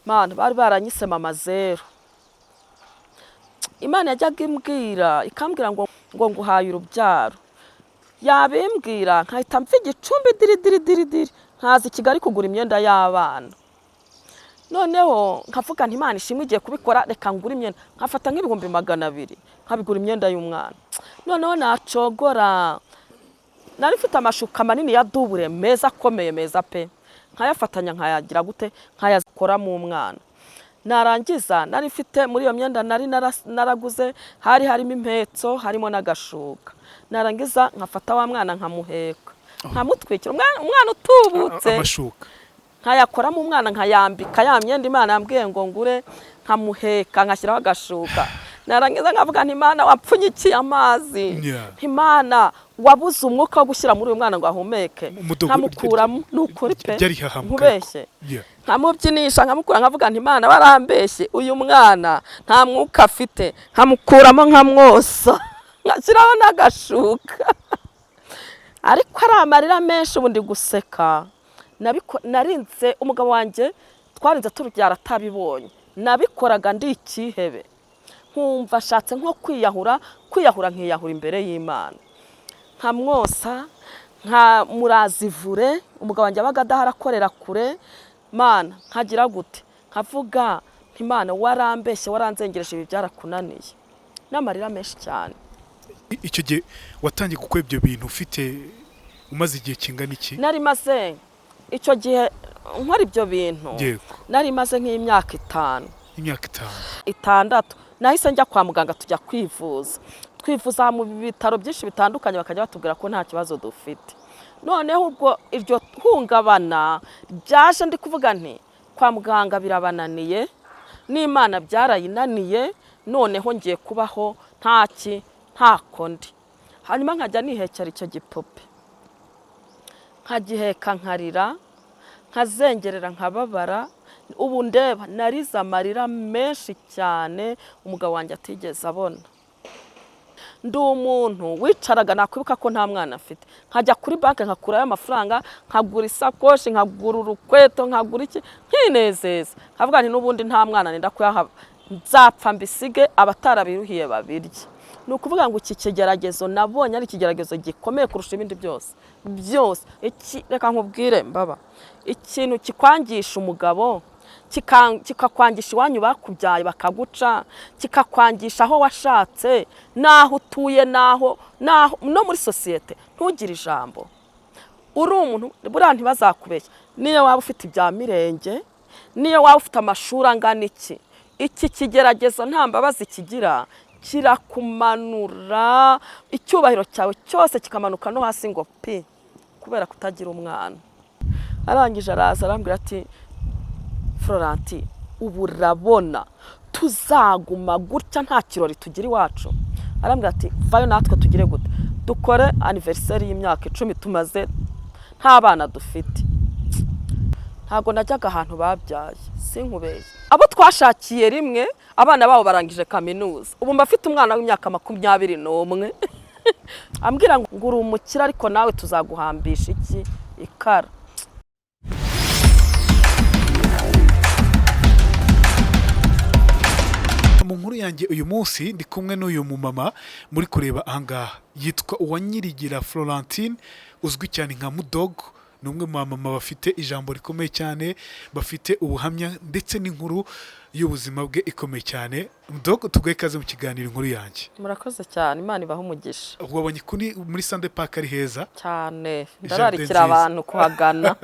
mana bari baranyise mama zero. Imana yajyaga imbwira ikambwira ngo nguhaye urubyaro, yabimbwira nkahita mfa igicumbi diri nkaza i Kigali kugura imyenda y'abana. Noneho nkavuga nti Imana ishimwe igiye kubikora, reka ngura imyenda nkafata nk'ibihumbi 200 nkabigura imyenda y'umwana. Noneho nacogora, nari mfite amashuka manini ya dubure meza akomeye meza pe, nkayafatanya nkayagira gute nkayakora mu mwana. Narangiza nari mfite muri iyo myenda nari naraguze harimo impetso harimo n'agashuka. Narangiza nkafata wa mwana nkamuheka nkamutwikira umwana utubutse amashuka nkayakora mu mwana nkayambika ya myenda Imana yambwiye ngo ngure, nkamuheka nkashyiraho agashuka. Narangiza nkavuga nti Imana wapfunyikiye amazi, Imana wabuze umwuka wo gushyira muri uyu mwana ngo ahumeke, nkamukuramo n'ukuri pe nkubeshye, nkamubyinisha nkamukura nkavuga nti Imana barambeshye uyu mwana nta mwuka afite, nkamukuramo nkamwosa nkashyiraho n'agashuka. Ariko ari amarira menshi ubundi guseka. Narinze umugabo wanjye twarinze turubyara atabibonye, nabikoraga ndi ikihebe nkumva ashatse nko kwiyahura nkiyahura imbere y'Imana, nkamwosa nkamurazivure. Umugabo wanjye abaga adaharakorera kure, Mana nkagira gute nkavuga nti Imana warambeshye waranzengereje ibi byarakunaniye, n'amarira menshi cyane. Icyo gihe watangiye gukora ibyo bintu ufite umaze igihe kingana iki? Nari maze icyo gihe nkora ibyo bintu nari maze nk'imyaka 5. Imyaka 6 nahise njya kwa muganga tujya kwivuza mu bitaro byinshi bitandukanye, bakajya batubwira ko nta kibazo dufite. Noneho ubwo iryo hungabana byaje ndi kuvuga nti kwa muganga birabananiye n'Imana byarayinaniye, noneho ngiye kubaho nta kondi. Hanyuma nkajya nihekera icyo gipupe nkagiheka nkarira nkazengerera nkababara. Ubu ndeba narize amarira menshi cyane umugabo wanjye atigeze abona. Ndi umuntu wicaraga nakwibuka ko nta mwana afite, nkajya kuri banki nkakurayo amafaranga nkagura isakoshi nkagura urukweto nkagura iki nkinezeza, nkavuga nti n'ubundi nta mwana nenda kuyahaba, nzapfa mbisige abatarabiruhiye babirye. Ni ukuvuga ngo iki kigeragezo nabonye ari ikigeragezo gikomeye kurusha ibindi byose. Reka nkubwire mbaba, ikintu kikwangisha umugabo kikakwangisha iwanyu bakubyaye bakaguca, kikakwangisha aho washatse naho utuye naho no muri sosiyete ntugire ijambo. Uri umuntu buriya ntibazakubeshya niyo waba ufite ibya mirenge, niyo waba ufite amashuri angana iki kigeragezo nta mbabazi kigira, kirakumanura icyubahiro cyawe cyose kikamanuka no hasi ngo pi, kubera kutagira umwana. Arangije araza arambwira ati Florenti, ubu urabona tuzaguma gutya nta kirori tugira iwacu? Arambwira ati vayo natwe tugire gute, dukore anniversaire y'imyaka 10 tumaze nta bana dufite. Ntago najyaga ahantu babyaye sinkubeshye. Abo twashakiye rimwe abana babo barangije kaminuza, ubu mbafite umwana w'imyaka 21. Ambwira ngo uri umukira ariko nawe tuzaguhambisha iki ikara. Mu nkuru yanjye uyu munsi ndi kumwe n'uyu mumama muri kureba ahangaha, yitwa Uwanyirigira Florentine uzwi cyane nka Mudog. Ni umwe mu mama bafite ijambo rikomeye cyane, bafite ubuhamya ndetse n'inkuru y'ubuzima bwe ikomeye cyane. Mudog, tugaye ikaze mu kiganiro inkuru yanjye. Murakoze cyane, Imana ibaha umugisha. Wabonye kuri muri Sunday Park ari heza cyane, ndararikira abantu kuhagana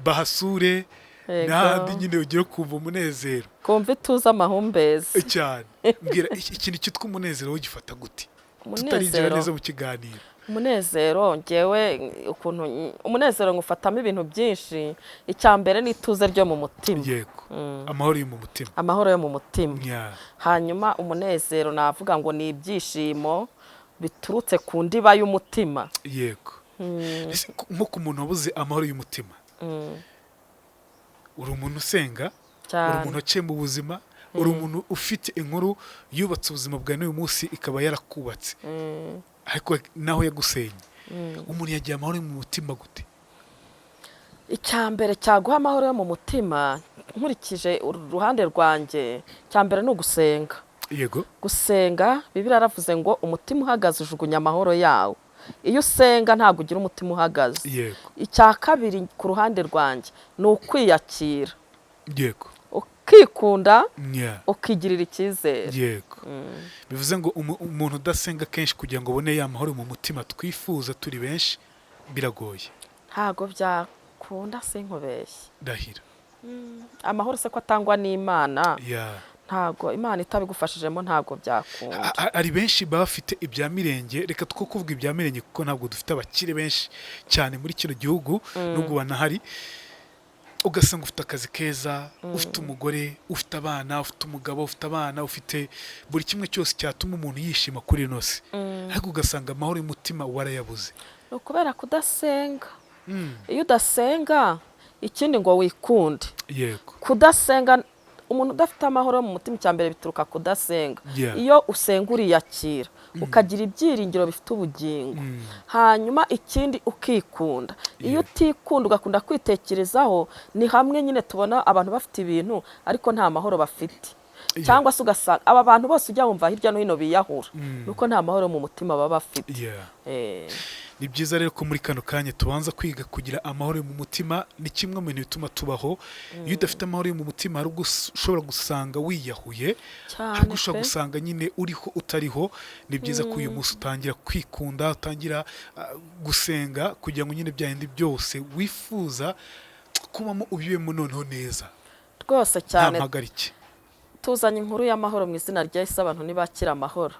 bahasure n'ahandi nyine ugiye kumva umunezero, kumva ituze amahumbezi cyane. Mbwira ikintu cyitwa umunezero w'igifata gute tutarinjira neza mu kiganiro? Umunezero ngewe ukuntu umunezero ngufatamo ibintu byinshi. Icyambere ni ituze ryo mu mutima. Yego, amahoro yo mu mutima. Amahoro yo mu mutima. Hanyuma umunezero navuga ngo ni ibyishimo biturutse ku ndiba y'umutima. Yego. Nko ku muntu wabuze amahoro y'umutima, uri umuntu usenga, uri umuntu waciye mu buzima, uri umuntu ufite inkuru yubatse ubuzima bwa n'uyu munsi ikaba yarakubatse, ariko naho yagusenye. Umuntu yagiye amahoro mu mutima gute? icya mbere cyaguha amahoro yo mu mutima nkurikije uruhande rwanjye, icya mbere ni ugusenga. yego Gusenga Bibiliya yaravuze ngo umutima uhagaze ujugunya amahoro yawo. Iyo usenga ntabwo ugira umutima uhagaze. yego Icya kabiri ku ruhande rwanjye ni ukwiyakira, yego ukikunda, yeah. ukigirira icyizere. yego bivuze ngo umuntu udasenga kenshi kugira ngo abone ya mahoro mu mutima twifuza turi benshi biragoye. Ntabwo byakunda sinkubeshye. Ndahira Amahoro se ko atangwa n'Imana, yeah. ntabwo Imana itabigufashijemo ntabwo byakunda. Ari benshi baba bafite ibya mirenge, reka two kuvuga ibya mirenge kuko ntabwo dufite abakire benshi cyane muri kino gihugu nubwo banahari. Ugasanga ufite akazi keza, ufite umugore, ufite abana, ufite umugabo, ufite abana, ufite buri kimwe cyose cyatuma umuntu yishima kuri ino si, ariko ugasanga amahoro y'umutima warayabuze. Ni ukubera kudasenga. Iyo udasenga, ikindi ngo wikunde. yego Kudasenga, umuntu udafite amahoro mu mutima icya mbere bituruka kudasenga. Yeah. Iyo usenga uriyakira, ukagira ibyiringiro bifite ubugingo. Hanyuma ikindi ukikunda. Iyo utikunda ugakunda kwitekerezaho, ni hamwe nyine tubona abantu bafite ibintu ariko nta mahoro bafite. Cyangwa se ugasanga aba bantu bose ujya wumva hirya no hino biyahura, nuko nta mahoro mu mutima baba bafite. yeah. Ni byiza rero ko muri kano kanya tubanza kwiga kugira amahoro mu mutima. Ni kimwe mu bintu bituma tubaho. Iyo udafite amahoro mu mutima hari ubwo ushobora gusanga wiyahuye, hari ushobora gusanga nyine uriho utariho. Ni byiza ko uyu munsi utangira kwikunda, utangira gusenga kugira ngo nyine byahindi byose wifuza kubamo ubibemo noneho neza Rwose cyane. nta mpagarike. Tuzanye inkuru y'amahoro mu izina rya Yesu, abantu ntibakira amahoro.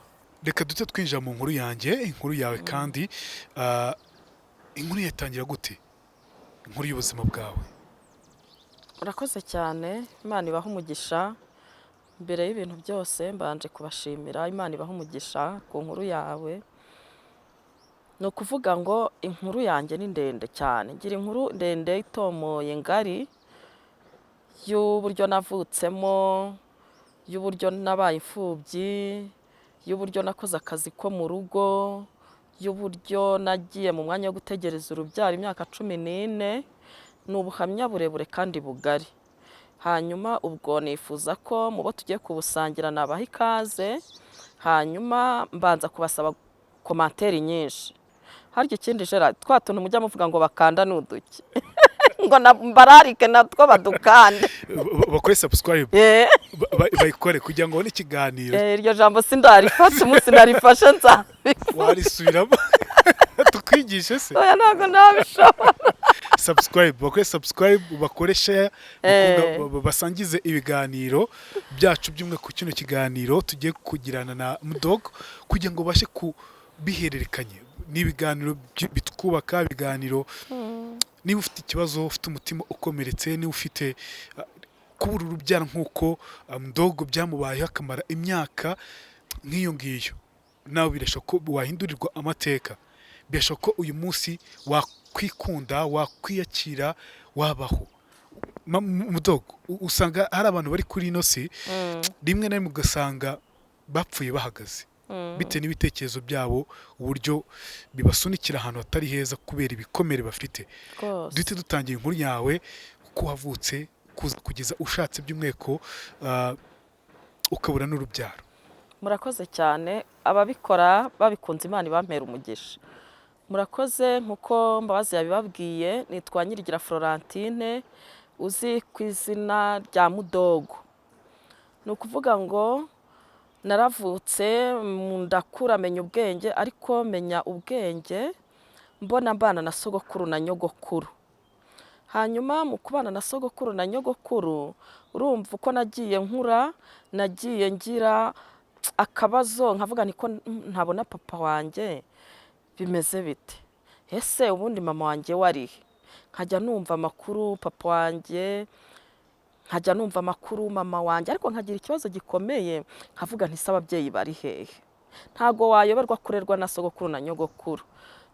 Reka dute twinjira mu nkuru yanjye, inkuru yawe kandi inkuru yatangira gute? Inkuru y'ubuzima bwawe. Urakoze cyane. Imana ibaha umugisha. Mbere y'ibintu byose mbanje kubashimira. Imana ibaha umugisha ku nkuru yawe. Ni ukuvuga ngo inkuru yanjye ni ndende cyane. Ngira inkuru ndende itomoye ngari y'uburyo navutsemo, y'uburyo nabaye imfubyi, y'uburyo nakoze akazi ko mu rugo, y'uburyo nagiye mu mwanya wo gutegereza urubyaro imyaka 14. Ni ubuhamya burebure kandi bugari. Hanyuma ubwo nifuza ko mu bo tugiye kubusangira nabaha ikaze, hanyuma mbanza kubasaba komantere nyinshi. Harya ikindi Gerard, twa tuntu mujya muvuga ngo bakanda n'uduki ngo mbararike natwo badukande. Bakore subscribe, bayikore kugira ngo ubone ikiganiro. Iryo jambo sindarifashe, umunsi narifashe nzabikora. Warisubiramo tukwigishe se? Oya ntabwo nabishobora. Subscribe, bakore subscribe, bakore share, basangize ibiganiro byacu by'umwe ku kino kiganiro tugiye kugirana na Mudog kugira ngo bashe kubihererekanye. Ni ibiganiro bitwubaka, ibiganiro niba ufite ikibazo, ufite umutima ukomeretse, niba ufite kubura urubyaro nk'uko Mudog byamubayeho akamara imyaka nk'iyo ngiyo, nawe birashoboka ko wahindurirwa amateka. Birashoboka ko uyu munsi wakwikunda, wakwiyakira, wabaho. Mudog, usanga hari abantu bari kuri ino si rimwe na rimwe ugasanga bapfuye bahagaze bitewe n'ibitekerezo byabo, uburyo bibasunikira ahantu hatari heza kubera ibikomere bafite. Duhite dutangira inkuru yawe uko wavutse kugeza ushatse by'umweko ukabura n'urubyaro. Murakoze cyane. Ababikora babikunze Imana ibampera umugisha. Murakoze. Nkuko Mbabazi yabibabwiye, nitwa Nyirigira Florentine uzi ku izina rya Mudog. Ni ukuvuga ngo naravutse ndakura menya ubwenge, ariko menya ubwenge mbana na sogokuru na nyogokuru. Hanyuma mu kubana na sogokuru na nyogokuru, urumva uko nagiye nkura, nagiye ngira akabazo nkavuga niko ntabona papa wanjye bimeze bite. Ese ubundi mama wanjye warihe? Nkajya numva amakuru papa wanjye, nkajya numva amakuru mama wanjye, ariko nkagira ikibazo gikomeye nkavuga nti ababyeyi bari hehe? Ntago wayoberwa kurerwa na sogokuru na nyogokuru.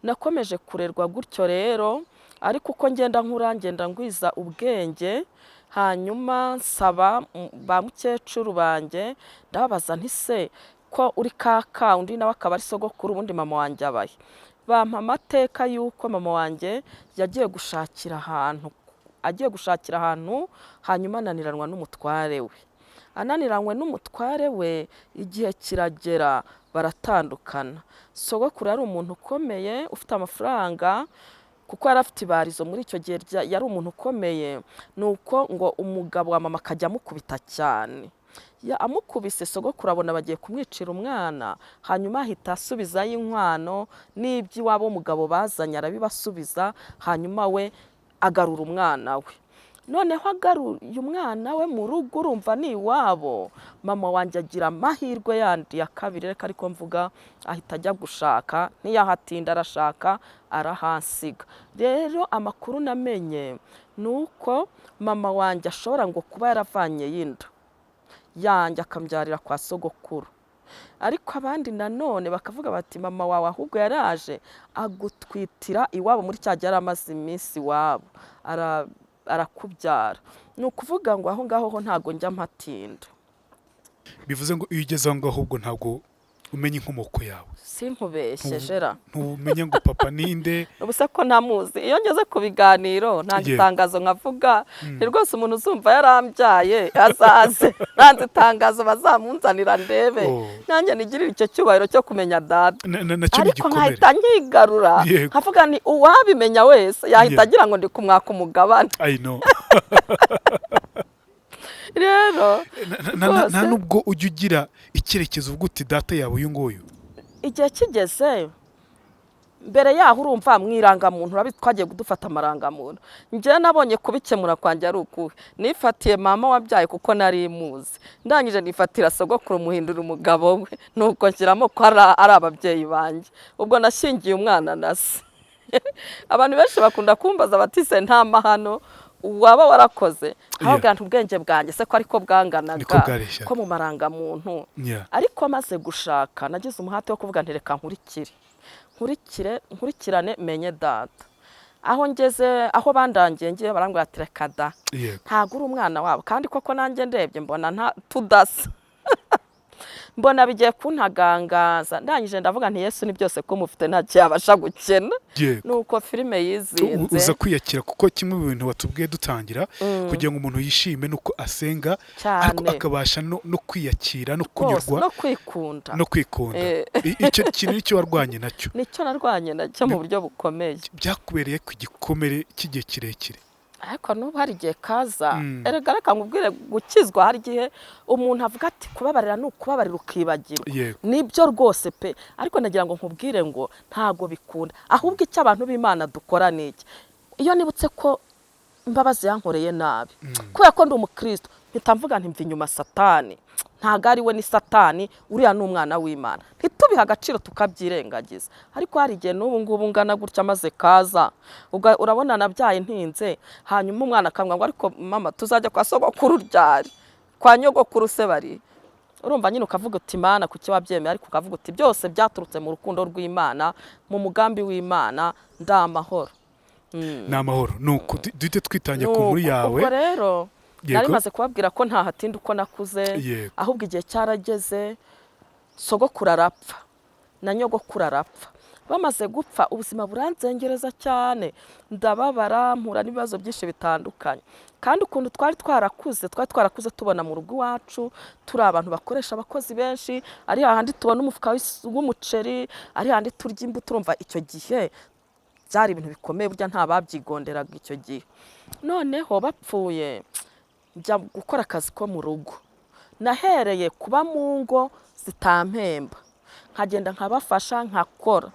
Nakomeje kurerwa gutyo rero, ariko uko ngenda nkura ngenda ngwiza ubwenge. Hanyuma nsaba ba mukecuru banjye, ndababaza nti se ko uri kaka undi nawe akaba ari sogokuru, ubundi mama wanjye abaye? Bampa amateka yuko mama wanjye yagiye gushakira ahantu agiye gushakira ahantu, hanyuma ananiranwa n'umutware we. Ananiranywe n'umutware we, igihe kiragera baratandukana. Sogokuru yari umuntu ukomeye ufite amafaranga, kuko yari afite ibarizo muri icyo gihe, yari umuntu ukomeye. Nuko ngo umugabo wa mama akajya amukubita cyane. Amukubise, sogokuru abona bagiye kumwicira umwana, hanyuma ahita asubizayo inkwano n'iby'iwabo umugabo bazanye arabibasubiza, hanyuma we agarura umwana we. Noneho agaruye umwana we mu rugo, urumva ni iwabo, mama wanjye agira amahirwe yandi ya kabiri, reka ariko mvuga, ahita ajya gushaka, ntiyahatinda arashaka, arahasiga. Rero amakuru namenye ni uko mama wanjye ashobora ngo kuba yaravanye y'inda yanjye akambyarira kwa sogokuru. Ariko abandi nanone bakavuga bati mama wawe ahubwo yaraje agutwitira iwabo muri cya gihe yari amaze iminsi iwabo, arakubyara. Ni ukuvuga ngo aho ngaho ho ntago njya mpatinda. Bivuze ngo iyo ugeze aho ngaho ahubwo ntabwo umenya inkomoko yawe. Sinkubeshye Jera. Ntumenya ngo papa ninde. Ubuse ko ntamuzi. Iyo ngeze ku biganiro nta gitangazo nkavuga, ni rwose umuntu uzumva yarambyaye azaze. Nta gitangazo bazamunzanira ndebe. Nanjye nigirira icyo cyubahiro cyo kumenya data. Ariko nkahita nyigarura. Nkavuga ni uwabimenya wese yahita agira ngo ndi kumwaka umugabane. I know. Rero nta nubwo ujya ugira icyerekezo uvuga uti data yawe uyu nguyu. Igihe kigeze mbere yaho urumva mwirangamuntu, urabizi twagiye kudufata amarangamuntu. Njye nabonye kubikemura kwanjye ari ukuhe, nifatiye mama wabyaye kuko nari muzi, ndangije nifatira sogokuru muhindura umugabo we, nuko nshyiramo ko ari ababyeyi banjye. Ubwo nashingiye umwana na se. Abantu benshi bakunda kumbaza bati se nta mahano waba warakoze, ahubwo ubwenge bwanjye se ko ariko bwanganaga ko mu marangamuntu. Ariko maze gushaka nagize umuhate wo kuvuga nti reka nkurikirane menye data. Aho ngeze aho bandangiye ngiye barambwira ati reka da, ntago uri umwana wabo. Kandi koko nanjye ndebye mbona nta tudasa. Mbona bigiye kuntagangaza, ndangije ndavuga nti Yesu ni byose ko mufite nta cyabasha gukena. Nuko filime yizinze uza kwiyakira, kuko kimwe mu bintu watubwiye dutangira kugira ngo umuntu yishime nuko asenga, ariko akabasha no kwiyakira no kunyurwa no kwikunda. Icyo kintu nicyo warwanye nacyo. Nicyo narwanye nacyo mu buryo bukomeye. Byakubereye ku gikomere cy'igihe kirekire. Ariko n'ubu hari igihe kaza, erega reka nkubwire, gukizwa hari igihe umuntu avuga ati kubabarira ni ukubabarira ukibagirwa. Nibyo rwose pe. Ariko nagira ngo nkubwire ngo ntago bikunda, ahubwo icyo abantu b'Imana dukora niki. Iyo nibutse ko imbabazi yankoreye nabi, kubera ko ndi umukristo, mpita mvuga nti mva inyuma Satani. Ntago ari we, ni Satani, uriya ni umwana w'Imana. Ntitubiha agaciro tukabyirengagiza. Ariko hari igihe n'ubu ngubu ngana gutya maze kaza, urabona nabyaye ntinze, hanyuma umwana akambwira ngo ariko mama tuzajya kwa sogokuru ryari, kwa nyogokuru se bari. Urumva nyine ukavuga uti Imana kuki wabyemeye, ariko ukavuga uti byose byaturutse mu rukundo rw'Imana, mu mugambi w'Imana, ndamahoro. N'amahoro. Nuko duhite twitangira ku nkuru yawe. Ubwo rero nari maze kubabwira ko nta hatinda uko nakuze, ahubwo igihe cyarageze sogokuru arapfa na nyogokuru arapfa. Bamaze gupfa ubuzima buranzengereza cyane, ndababara, mpura n'ibibazo byinshi bitandukanye. Kandi ukuntu twari twarakuze tubona mu rugo iwacu turi abantu bakoresha abakozi benshi, ari hahandi tubona umufuka w'umuceri, ari hahandi turya imbuto. Urumva icyo gihe byari ibintu bikomeye, burya nta babyigonderaga icyo gihe. Noneho bapfuye njya gukora akazi ko mu rugo. Nahereye kuba mu ngo zitampemba, nkagenda nkabafasha nkakora.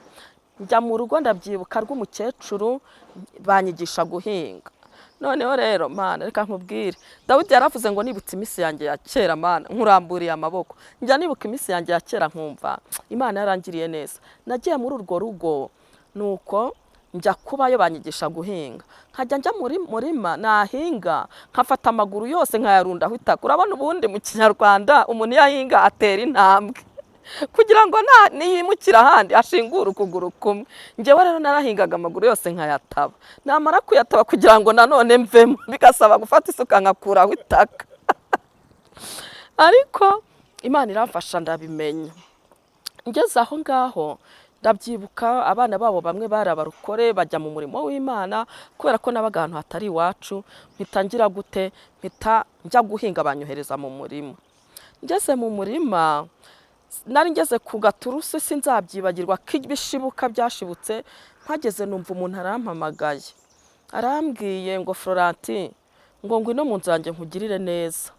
Njya mu rugo ndabyibuka rw'umukecuru banyigisha guhinga. Noneho rero mana reka nkubwire, Dawidi yaravuze ngo nibutse iminsi yanjye ya kera mana nkuramburiye amaboko. Njya nibuka iminsi yanjye ya kera nkumva Imana yarangiriye neza. Nagiye muri urwo rugo, nuko njya kubayo banyigisha guhinga. Nkajya njya muri murima nahinga, nkafata amaguru yose nkayarundaho itaka. Urabona ubundi mu Kinyarwanda umuntu yahinga atera intambwe kugira ngo niyimukira ahandi ashingura ukuguru kumwe. Njyewe rero narahingaga amaguru yose nkayataba, namara kuyataba kugira ngo nanone mvemo bigasaba gufata isuka nkakuraho itaka. Ariko Imana iramfasha ndabimenya. Ngeze aho ngaho ndabyibuka abana babo bamwe bari abarokore bajya mu murimo w'Imana kubera ko nabaga ahantu hatari iwacu, mpita ngira gute, mpita njya guhinga banyohereza mu murima. Ngeze mu murima nari ngeze ku gaturusi sinzabyibagirwa k'ibishibuka byashibutse, mpageze numva umuntu arampamagaye arambwiye ngo Florentine ngo ngwino mu nzu yanjye nkugirire neza.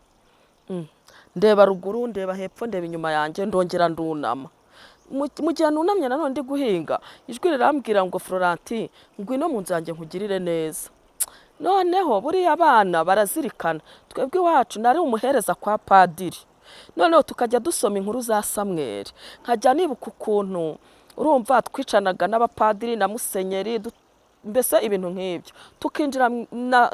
Ndeba ruguru, ndeba hepfo, ndeba inyuma yanjye, ndongera ndunama. Mu gihe nunamye nanone ndi guhinga, ijwi rirambwira ngo Florentine ngwino mu nzu yanjye nkugirire neza. Noneho buriya abana barazirikana, twebwe iwacu nari umuhereza kwa padiri, noneho tukajya dusoma inkuru za Samweli, nkajya nibuka ukuntu urumva twicanaga n'abapadiri na musenyeri, mbese ibintu nk'ibyo tukinjira.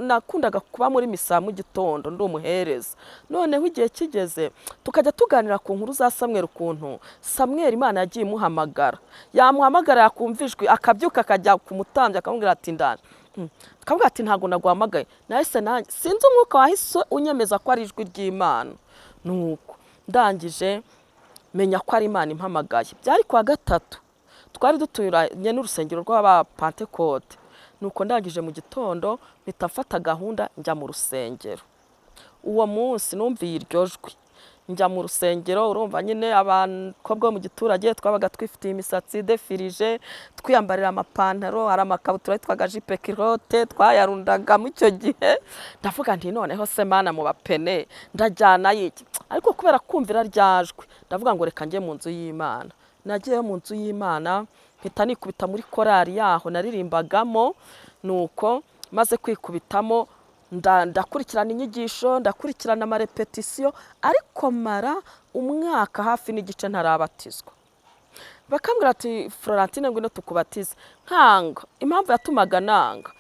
Nakundaga kuba muri misa mu gitondo ndi umuhereza. Noneho igihe kigeze tukajya tuganira ku nkuru za Samweli, ukuntu Samweli Imana yagiye imuhamagara, yamuhamagara yakumva ijwi akabyuka akajya ku mutambyi akamubwira ati ndaje. Akavuga ati ntago naguhamagaye, nahise nanjye sinzi umwuka wahise unyemeza ko ari ijwi ry'Imana. Nuko ndangije menya ko ari Imana impamagaye. Byari kuwa gatatu, twari duturanye n'urusengero rw'Abapantekote. Nuko ndangije mu gitondo mpita mfata gahunda njya mu rusengero. Uwo munsi numviye iryo jwi, njya mu rusengero. Urumva nyine abakobwa bo mu giturage twabaga twifitiye imisatsi defirije, twiyambarira amapantaro, hari amakabutura yitwaga jipe kirote twayarundaga mu icyo gihe. Ndavuga nti noneho se Mana mu bapene ndajyana iki? Ariko kubera kumvira ryajwe ndavuga ngo reka njye mu nzu y'Imana. Nagiye mu nzu y'Imana mpita nikubita muri korari yaho naririmbagamo. Nuko maze kwikubitamo ndakurikirana inyigisho, ndakurikirana amarepetisiyo, ariko mara umwaka hafi n'igice ntarabatizwa. Bakambwira ati Florentine ngwino tukubatize. Nkanga. Impamvu yatumaga nanga,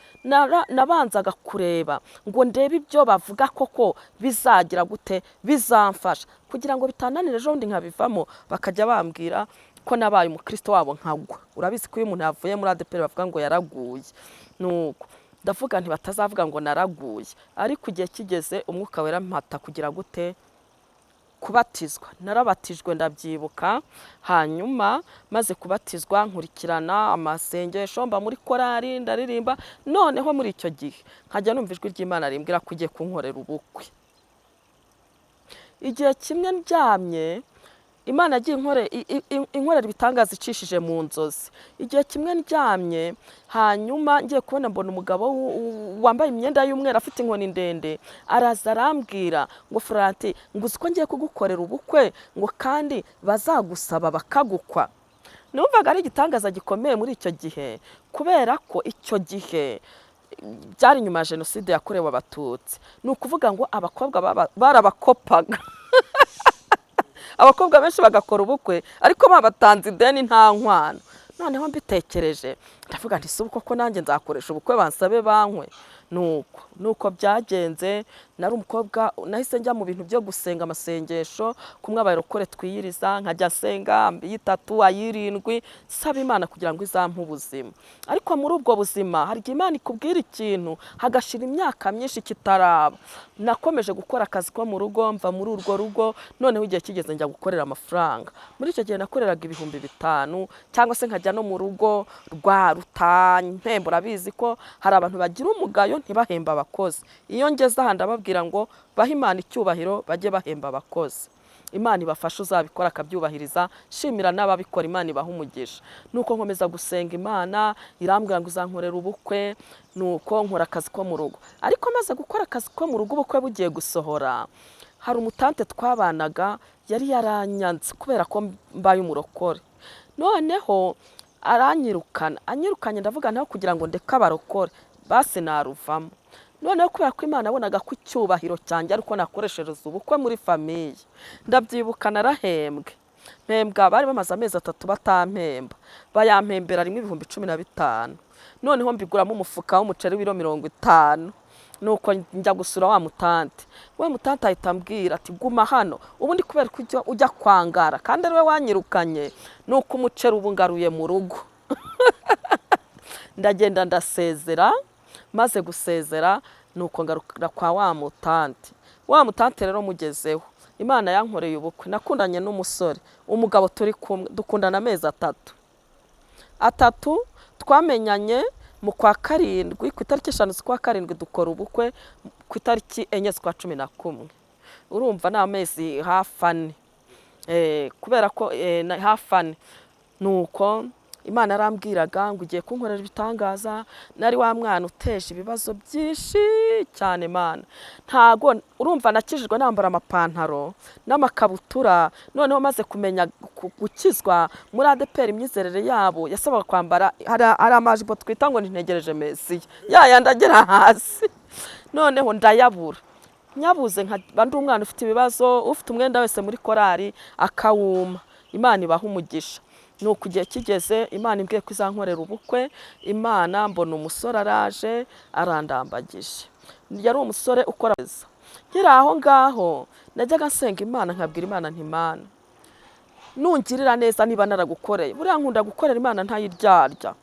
nabanzaga kureba ngo ndebe ibyo bavuga koko bizagira gute, bizamfasha kugira ngo bitananire ejo ndi nkabivamo, bakajya bambwira ko nabaye umukristo wabo nkagwa. Urabizi ko iyo umuntu yavuye muri ADPR bavuga ngo yaraguye. Nuko ndavuga nti batazavuga ngo naraguye. Ariko igihe kigeze umwuka wera mpata kugira gute, kubatizwa. Narabatijwe ndabyibuka. Hanyuma maze kubatizwa nkurikirana amasengesho, mba muri korari ndaririmba. Noneho muri icyo gihe nkajya numva ijwi ry'Imana rimbwira ko ugiye kunkorera ubukwe. Igihe kimwe ndyamye, Imana yagiye inkorera ibitangaza icishije mu nzozi. Igihe kimwe ndyamye, hanyuma ngiye kubona mbona umugabo wambaye imyenda y'umweru afite inkoni ndende araza arambwira ngo Florentine ngo uzi ko ngiye kugukorera ubukwe, ngo kandi bazagusaba bakagukwa. Numvaga ari igitangaza gikomeye muri icyo gihe, kubera ko icyo gihe byari nyuma ya Jenoside yakorewe Abatutsi. Ni ukuvuga ngo abakobwa barabakopaga. Abakobwa benshi bagakora ubukwe ariko babatanze ideni nta nkwano. Noneho mbitekereje ndavuga nti subuko ko nanjye nzakoresha ubukwe bansabe bankwe. Nuko byagenze. Nari umukobwa nahise njya mu bintu byo gusenga amasengesho, kumwe abarokore twiyiriza, nkajya senga 3 7 saba Imana kugira ngo izampe ubuzima. Ariko muri ubwo buzima hari Imana ikubwira ikintu hagashira imyaka myinshi kitaraba. Nakomeje gukora akazi ko mu rugo, mva muri urwo rugo. Noneho igihe kigeze njya gukorera amafaranga. Muri icyo gihe nakoreraga 5,000 cyangwa se nkajya no mu rugo rwa rutanye mpembo. Urabizi ko hari abantu bagira umugayo ntibahemba abakozi. Iyo ngeze aha ndababwira ngo baha Imana icyubahiro bajye bahemba abakozi. Imana ibafasha uzabikora akabyubahiriza, shimira n'ababikora Imana ibaha umugisha. Nuko nkomeza gusenga Imana irambwira ngo uzankorera ubukwe. Nuko nkora akazi ko mu rugo. Ariko maze gukora akazi ko mu rugo ubukwe bugiye gusohora, hari umutante twabanaga yari yaranyanze kubera ko mbaye umurokore. Noneho anyirukanye ndavuga naho kugira ngo ndeke abarokore basi naruvamo. Noneho kubera ko Imana abonaga ko icyubahiro cyanjye ariko nakoreshereza ubukwe muri famiye, ndabyibuka narahembwe. Mpembwa bari bamaze amezi 3 batampemba, bayampembera rimwe 15,000. Noneho mbiguramo umufuka w'umuceri w'iro 50. Nuko njya gusura wa mutante ahita ambwira ati guma hano ubundi kubera ko ujya kwangara kandi ari we wanyirukanye. Nuko umuceri ubu ngaruye mu rugo. Ndagenda ndasezera. Maze gusezera nuko ngarukira kwa wa mutante rero mugezeho. Imana yankoreye ubukwe. Nakundanye n'umusore, umugabo turi kumwe dukundana amezi 3. atatu twamenyanye mu kwa karindwi ku itariki 5 z'ukwa karindwi dukora ubukwe ku itariki 4 z'ukwa 11. urumva ni amezi hafi 4 kubera ko hafi 4 nuko Imana arambwiraga ngo ugiye kunkorera ibitangaza. Nari wa mwana uteje ibibazo byinshi cyane Mana, ntago urumva nakijijwe nambara amapantaro n'amakabutura. Noneho maze kumenya gukizwa muri ADPR imyizerere yabo yasabaga kwambara hari amajipo twita ngo ntegereje Mesiya yandagera hasi. Noneho ndayabura, nyabuze nkaba umwana ufite ibibazo, ufite umwenda wese muri korari akawuma. Imana ibaha umugisha. Nuko igihe kigeze Imana imbwiye ko izankorera ubukwe. Imana mbona umusore araje arandambagije. Yari umusore ukora neza. Nkiri aho ngaho najyaga nsenga Imana nkabwira Imana nti Mana nungirira neza niba naragukoreye. Buriya nkunda gukorera Imana ntayiryarya.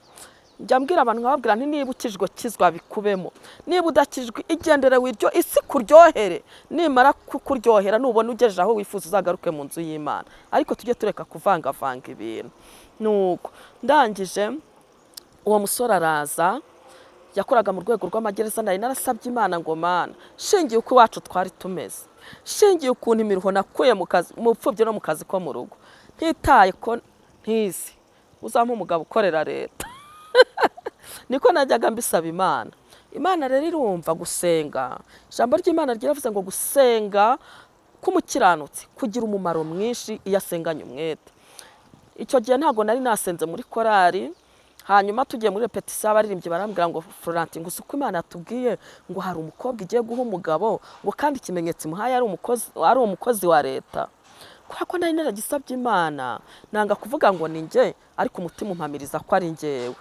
Njya mbwira abantu nkababwira nti niba ukijwe kizwa bikubemo, niba udakijwe igendere wiryo isi kuryohere. Nimara kukuryohera nubona ugejeje aho wifuza uzagaruke mu nzu y'Imana. Ariko tujye tureka kuvanga ibintu. Nuko ndangije uwo musore araza, yakoraga mu rwego rw'amagereza. Nari narasabye Imana ngo Mana shingiye uko iwacu twari tumeze, shingiye ukuntu imiruho nakuye mu kazi, mu pfubye no mu kazi ko mu rugo, ntitaye ko ntizi uzampa umugabo ukorera leta. Niko najyaga mbisaba Imana. Imana rero irumva gusenga. Ijambo ry'Imana ryaravuze ngo gusenga k'umukiranutsi kugira umumaro mwinshi iyo asenganye umwete. Icyo gihe ntago nari nasenze muri korari. Hanyuma tugiye muri repetition abaririmbyi barambwira ngo Florentine gusa uko Imana yatubwiye ngo hari umukobwa igiye guha umugabo ngo kandi ikimenyetso imuhaye ari umukozi wa leta. Kwa ko nari naragisabye Imana nanga kuvuga ngo ni nge, ariko umutima umpamiriza ko ari ngewe.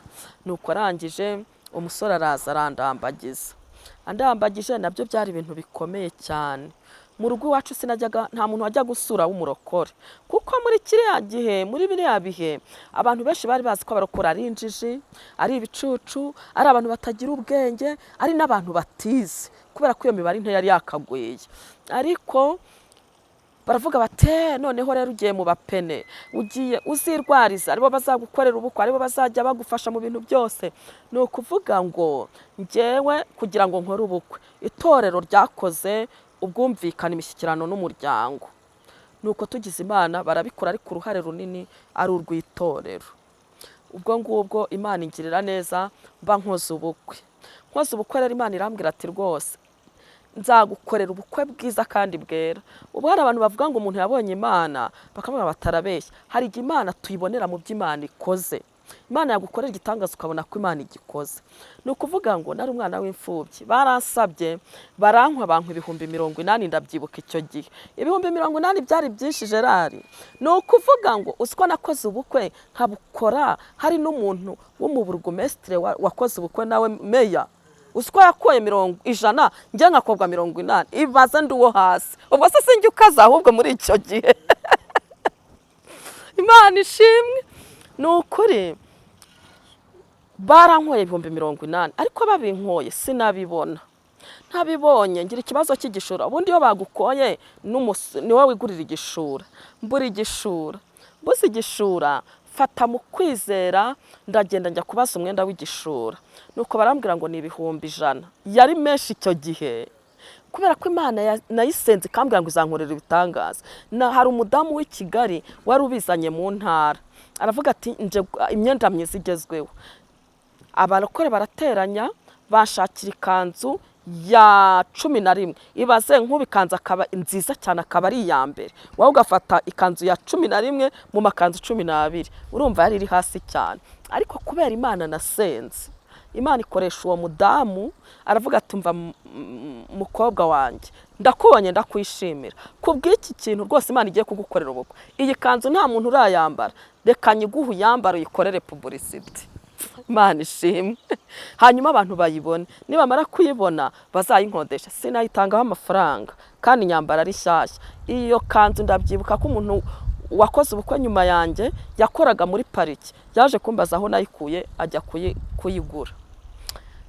Nuko arangije umusore araza arandambagiza. Andambagije nabyo byari ibintu bikomeye cyane. Mu rugo iwacu sinajyaga, nta muntu wajya gusura w'umurokore, kuko muri kiriya gihe, muri biriya bihe abantu benshi bari bazi ko abarokora ari injiji, ari ibicucu, ari abantu batagira ubwenge, ari n'abantu batize, kubera ko iyo mibare nto yari yakagweye. Ariko baravuga bate noneho rero ugiye mu bapene, ugiye uzirwariza, aribo bazagukorera ubukwe, aribo bazajya bagufasha mu bintu byose. Ni ukuvuga ngo njyewe kugira ngo nkore ubukwe, itorero ryakoze ubwumvikana imishyikirano n'umuryango. Nuko tugize Imana barabikora, ariko uruhare runini ari urw'itorero. Ubwo ngubwo Imana ingirira neza, mba nkoze ubukwe. Nkoze ubukwe rero Imana irambwira ati rwose nzagukorera ubukwe bwiza kandi bwera. Ubwo hari abantu bavuga ngo umuntu yabonye Imana bakavuga batarabeshya. Hari igihe Imana tuyibonera mu by'Imana ikoze. Imana yagukorera igitangaza ukabona ko Imana igikoze. Ni ukuvuga ngo nari umwana w'imfubyi, baransabye barankwa abantu 80,000 ndabyibuka icyo gihe. 80,000 byari byinshi Gerard. Ni ukuvuga ngo usiko nakoze ubukwe nkabukora hari n'umuntu wo mu burugumestre wakoze ubukwe nawe meya, usiko yakoye 100 njye nkakobwa 80. Ibaza ndi uwo hasi. Ubwo se sinjye ukaza ahubwo muri icyo gihe. Imana ishimwe. Nukuri barankoye 80,000, ariko babinkoye sinabibona. Ntabibonye ngira ikibazo cy'igishura. Ubundi iyo bagukoye ni wowe wigurira igishura. Mbura igishura. Buze igishura fata mu kwizera ndagenda njya kubaza umwenda w'igishura. Nuko barambwira ngo ni 100,000. Yari menshi icyo gihe. Kubera ko Imana nayisenze kambwira ngo izankorera ibitangaza. Hari umudamu w'i Kigali wari ubizanye mu ntara. Aravuga ati nje imyenda myiza igezweho. Abarokore barateranya bashakira ikanzu ya 11. Ibaze nk'ubikanza akaba nziza cyane, akaba ari iya mbere. Wowe ugafata ikanzu ya 11 mu makanzu 12. Urumva yari iri hasi cyane. Ariko kubera Imana nasenze, Imana ikoresha uwo mudamu, aravuga ati mva mukobwa wanjye ndakubonye ndakwishimira. Kubw'iki kintu rwose Imana igiye kugukorera ubukwe. Iyi kanzu nta muntu urayambara, reka nyiguhu yambara uyikorere publicity. Imana ishimwe. Hanyuma abantu bayibone, nibamara kuyibona bazayinkodesha, sinayitangaho amafaranga kandi nyambara ari shyashya. Iyo kanzu ndabyibuka ko umuntu wakoze ubukwe nyuma yanjye yakoraga muri pariki, yaje kumbaza aho nayikuye ajya kuyigura.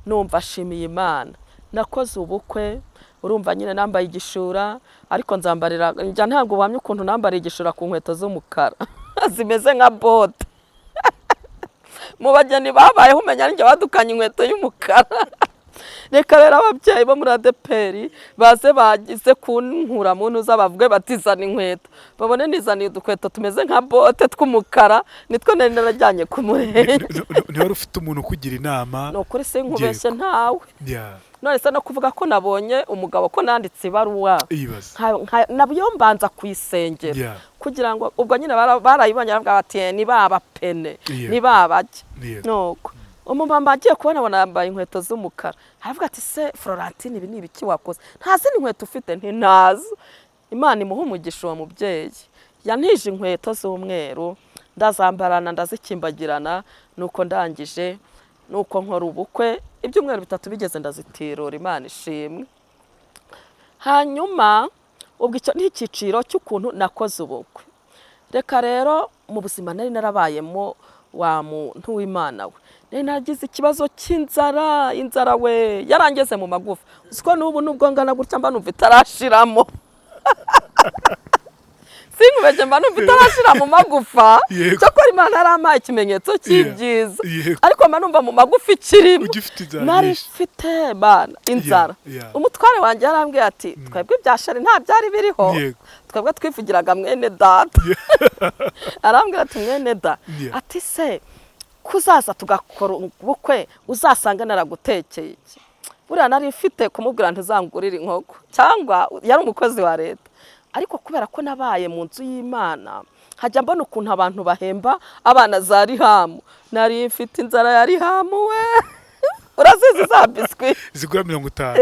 Numva ashimiye Imana. Nakoze ubukwe, urumva nyine nambaye igishura, ariko nzambarira njya ntabwo wamye ukuntu nambariye igishura ku nkweto z'umukara zimeze nka bote. mu bageni babayeho umenya ninjye badukanye inkweto y'umukara. Reka rero ababyeyi bo muri ADEPR baze bagize kunkura mu ntuza bavuge batizana inkweto, babone nizaniye udukweto tumeze nka bote tw'umukara, nitwo nari narajyanye ku murenge. Niba wari ufite umuntu ukugira inama? Ni ukuri sinkubeshye ntawe. None se no kuvuga ko nabonye umugabo ko nanditse ibaruwa nabyo mbanza kuyisengera kugira ngo ubwo nyine barayibonye bavuga bati ni babapene ni babajye. Nuko umumama agiye kubona yambaye inkweto z'umukara, aravuga ati se Florentine ibi ni ibiki wakoze? Ntazi inkweto ufite? Ntinazi. Imana imuha umugisha uwo mubyeyi, yantije inkweto z'umweru ndazambarana ndazikimbagirana, nuko ndangije nuko nkora ubukwe ibyumweru 3 bigeze ndazitirura, Imana ishimwe. Hanyuma ubwo icyo ni ikiciro cy'ukuntu nakoze ubukwe. Reka rero mu buzima nari narabayemo wa muntu w'Imana we, nari nagize ikibazo cy'inzara, inzara we yarangeze mu magufa. Uziko n'ubu nubwo ngana gutya mba numva itarashiramo. Sinkubeje mba numva itarashira mu magufa, cyakora Imana yarampaye ikimenyetso cy'ibyiza, ariko mba numva mu magufa ikirimo. Nari mfite bana inzara. Umutware wanjye yarambwiye ati twebwe byashari nta byari biriho, twebwe twivugiraga mwene data. Arambwira ati mwene da, ati se kuzaza tugakora ubukwe uzasanga naragutekeye iki? Buriya nari mfite kumubwira ntuzangurira inkoko, cyangwa yari umukozi wa leta. Ariko kubera ko nabaye mu nzu y'Imana hajya mbona ukuntu abantu bahemba abana za Rihamu, nari mfite inzara ya Rihamu we. Urazizi za biswi zigura 50.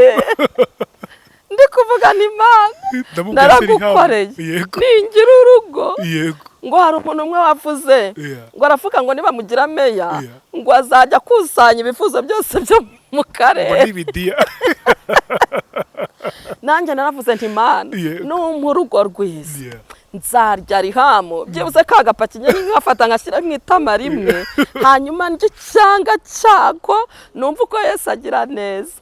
Ndi kuvuga ni Imana naragukoreye ningira urugo. Ngo hari umuntu umwe wavuze ngo aravuga ngo niba mugira meya ngo azajya kusanya ibifuzo byose byo mu karere. Nanjye naravuze nti Imana n'umurugo rwiza nzarya Rihamu byibuze kagapaki nyine nkafata ngashyira mu itama rimwe, hanyuma njye cyanga cyako numva uko Yesu agira neza.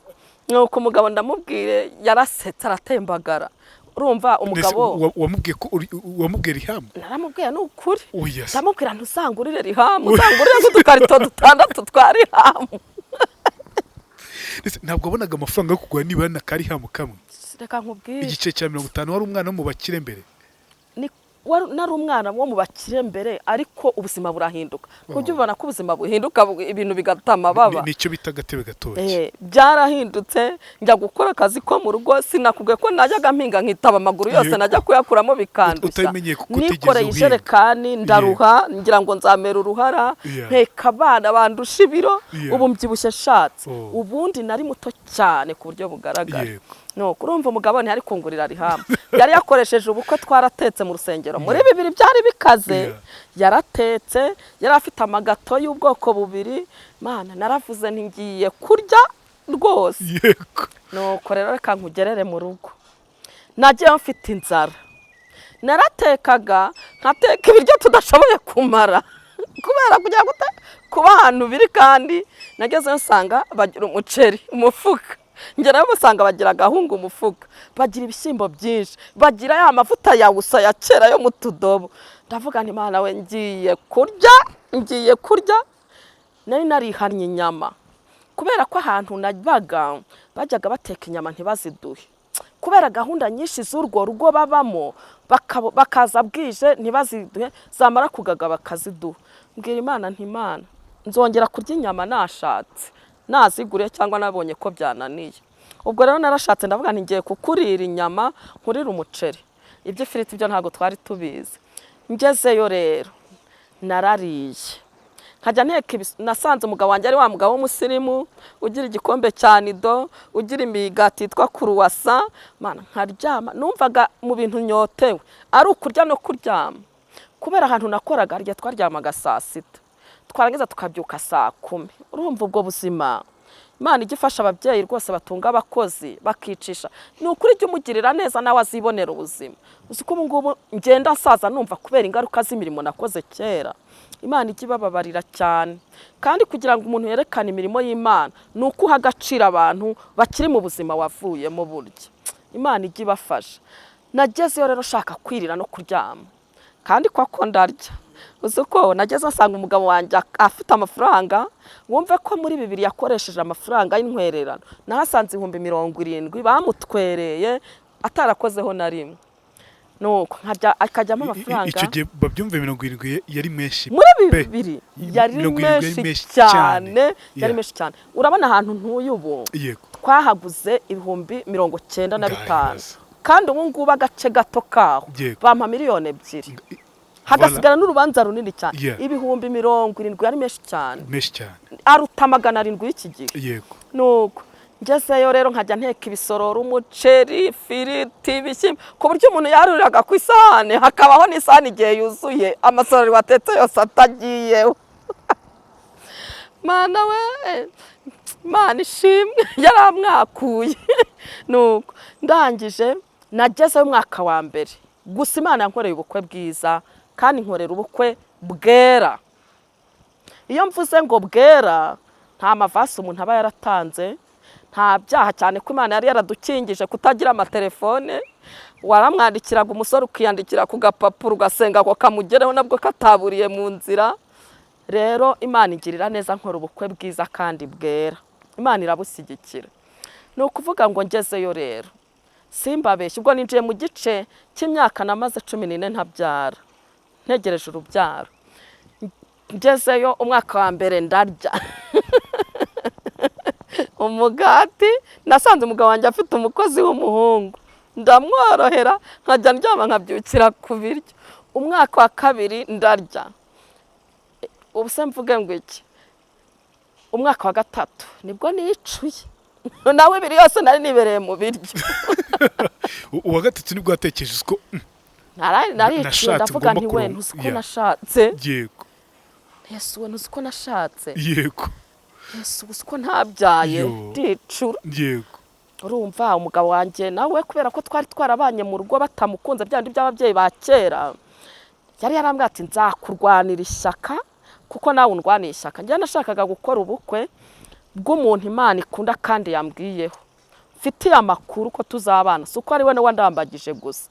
Nuko umugabo ndamubwire yarasetse aratembagara. Urumva umugabo wamubwiye Rihamu? Naramubwiye ni ukuri. Ndamubwira ntuzangurire Rihamu, uzangurire nk'udukarito 6 twa Rihamu. Ntabwo wabonaga amafaranga yo kugura nibura na Rihamu kamwe? Reka nkubwire igice cya 50 wari umwana wo mu bakire mbere? Nari umwana wo mu bakire mbere, ariko ubuzima burahinduka. Kujya ubona ko ubuzima buhinduka ibintu bigatama baba. Nicyo bita gatebe gatoki. Byarahindutse, njya gukora akazi ko mu rugo, sinakubwiye ko najyaga mpinga nkitaba amaguru yose najya kuyakuramo bikandusha. Nikoreye ijerekani ndaruha ngira ngo nzamera uruhara, nteka abana bandusha ibiro, ubu mbyibushye shatse. Ubundi nari muto cyane ku buryo bugaragara. No kurumva umugabo ntari kungurira Rihamu. Yari yakoresheje ubukwe twaratetse mu rusengero muri 2 byari bikaze. Yaratetse, yari afite amagato y'ubwoko 2. Mana naravuze ngiye kurya rwose. Nuko rero reka nkugerere mu rugo. Nagiye mfite inzara. Naratekaga nkateka ibiryo tudashoboye kumara. Kubera kujya gute kuba ahantu biri, kandi nageze nsanga bagira umuceri umufuka. Ngera basanga bagira agahungu umufuka, bagira ibishyimbo byinshi, bagira ya mavuta ya usa ya kera yo mu tudobo. Ndavuga nti Mana we ngiye kurya. Nari narihannye inyama kubera ko ahantu nabaga bajyaga bateka inyama ntibaziduhe, kubera gahunda nyinshi z'urwo rugo babamo, bakaza bwije ntibaziduhe, zamara kugaga bakaziduha. Mbwira Imana nti Imana nzongera kurya inyama nashatse, naziguriye cyangwa nabonye ko byananiye. Ubwo rero narashatse ndavuga nti ngiye kukurira inyama nkurira umuceri, ibyo firiti byo ntago twari tubizi. Ngezeyo rero narariye, nkajya nteka nasanze umugabo wanjye ari wa mugabo w'umusirimu ugira igikombe cya nido, ugira imigati yitwa kuruwasa. Mana nkaryama, numvaga mu bintu nyotewe ari ukurya no kuryama, kubera ahantu nakoraga rya twaryamaga saa 6 twarangiza tukabyuka saa 10. Urumva ubwo buzima Imana igifasha ababyeyi rwose batunga abakozi bakicisha. Ni ukuri jya umugirira neza nawe azibonera ubuzima. Uziko ubu ngubu ngenda nsaza numva kubera ingaruka z'imirimo nakoze kera. Imana ikibababarira cyane, kandi kugira ngo umuntu yerekane imirimo y'Imana nuko uha agaciro abantu bakiri mu buzima wavuyemo burya. Imana igibafasha. Nagezeyo rero shaka kwirira no kuryama. kandi koko ndarya. Uzi ko nageze nsanga umugabo wanjye afite amafaranga, wumve ko muri bibiri yakoresheje amafaranga y'intwererano, nahasanze 70,000 bamutwereye atarakozeho na rimwe. Nuko akajyamo amafaranga. Icyo gihe babyumve 70 yari menshi. Muri bibiri yari menshi cyane, yari menshi cyane. Urabona ahantu ntuye ubu twahaguze 95,000, kandi ubu ngubu agace gato kaho bampa miliyoni 2, hagasigara n'urubanza runini cyane. 70,000 yari menshi cyane, aruta 700 y'iki gihe. Yego. Nuko ngezeyo rero nkajya nteka ibisororo, umuceri, ifiriti, ibishyimbo, ku buryo umuntu yaruriraga ku isahane hakabaho n'isahane igihe yuzuye amasorori watetse yose atagiyeho. Mana we, Mana ishimwe yaramwakuye. Nuko ndangije nagezeyo umwaka wa mbere, gusa Imana yankoreye ubukwe bwiza kandi nkorera ubukwe bwera. Iyo mvuze ngo bwera, nta mavasi umuntu aba yaratanze, nta byaha, cyane ko Imana yari yaradukingije kutagira amatelefone. Waramwandikiraga umusore ukiyandikira ku gapapuro ugasenga ko kamugereho nabwo kataburiye mu nzira. Rero Imana igirira neza, nkora ubukwe bwiza kandi bwera. Imana irabushyigikira. Ni ukuvuga ngo ngezeyo rero simbabeshye, ubwo ninjiye mu gice cy'imyaka namaze 14 ntabyara, ntegereje urubyaro. Ngezeyo umwaka wa mbere ndarya umugati, nasanze umugabo wanjye afite umukozi w'umuhungu, ndamworohera nkajya ndyama nkabyukira ku biryo. Umwaka wa kabiri ndarya, ubu se mvuge ngo iki, umwaka wa gatatu nibwo nicuye, nawe ibiri yose nari nibereye mu biryo. Uwa gatatu nibwo watekereje ko naricuye, ndavuga nti we ntuzi ko nashatse. Yego. Yesu we ntuzi ko nashatse. Yego. Yesu uzi ko ntabyaye, ndicura. Yego. Urumva umugabo wanjye nawe kubera ko twari twarabanye mu rugo batamukunze byandi by'ababyeyi ba kera, yari yarambwira ati nzakurwanira ishyaka kuko nawe undwaniye ishyaka. Njye nashakaga gukora ubukwe bw'umuntu Imana ikunda kandi yambwiyeho, mfitiye amakuru ko tuzabana, si uko ari we nawe ndambagije gusa.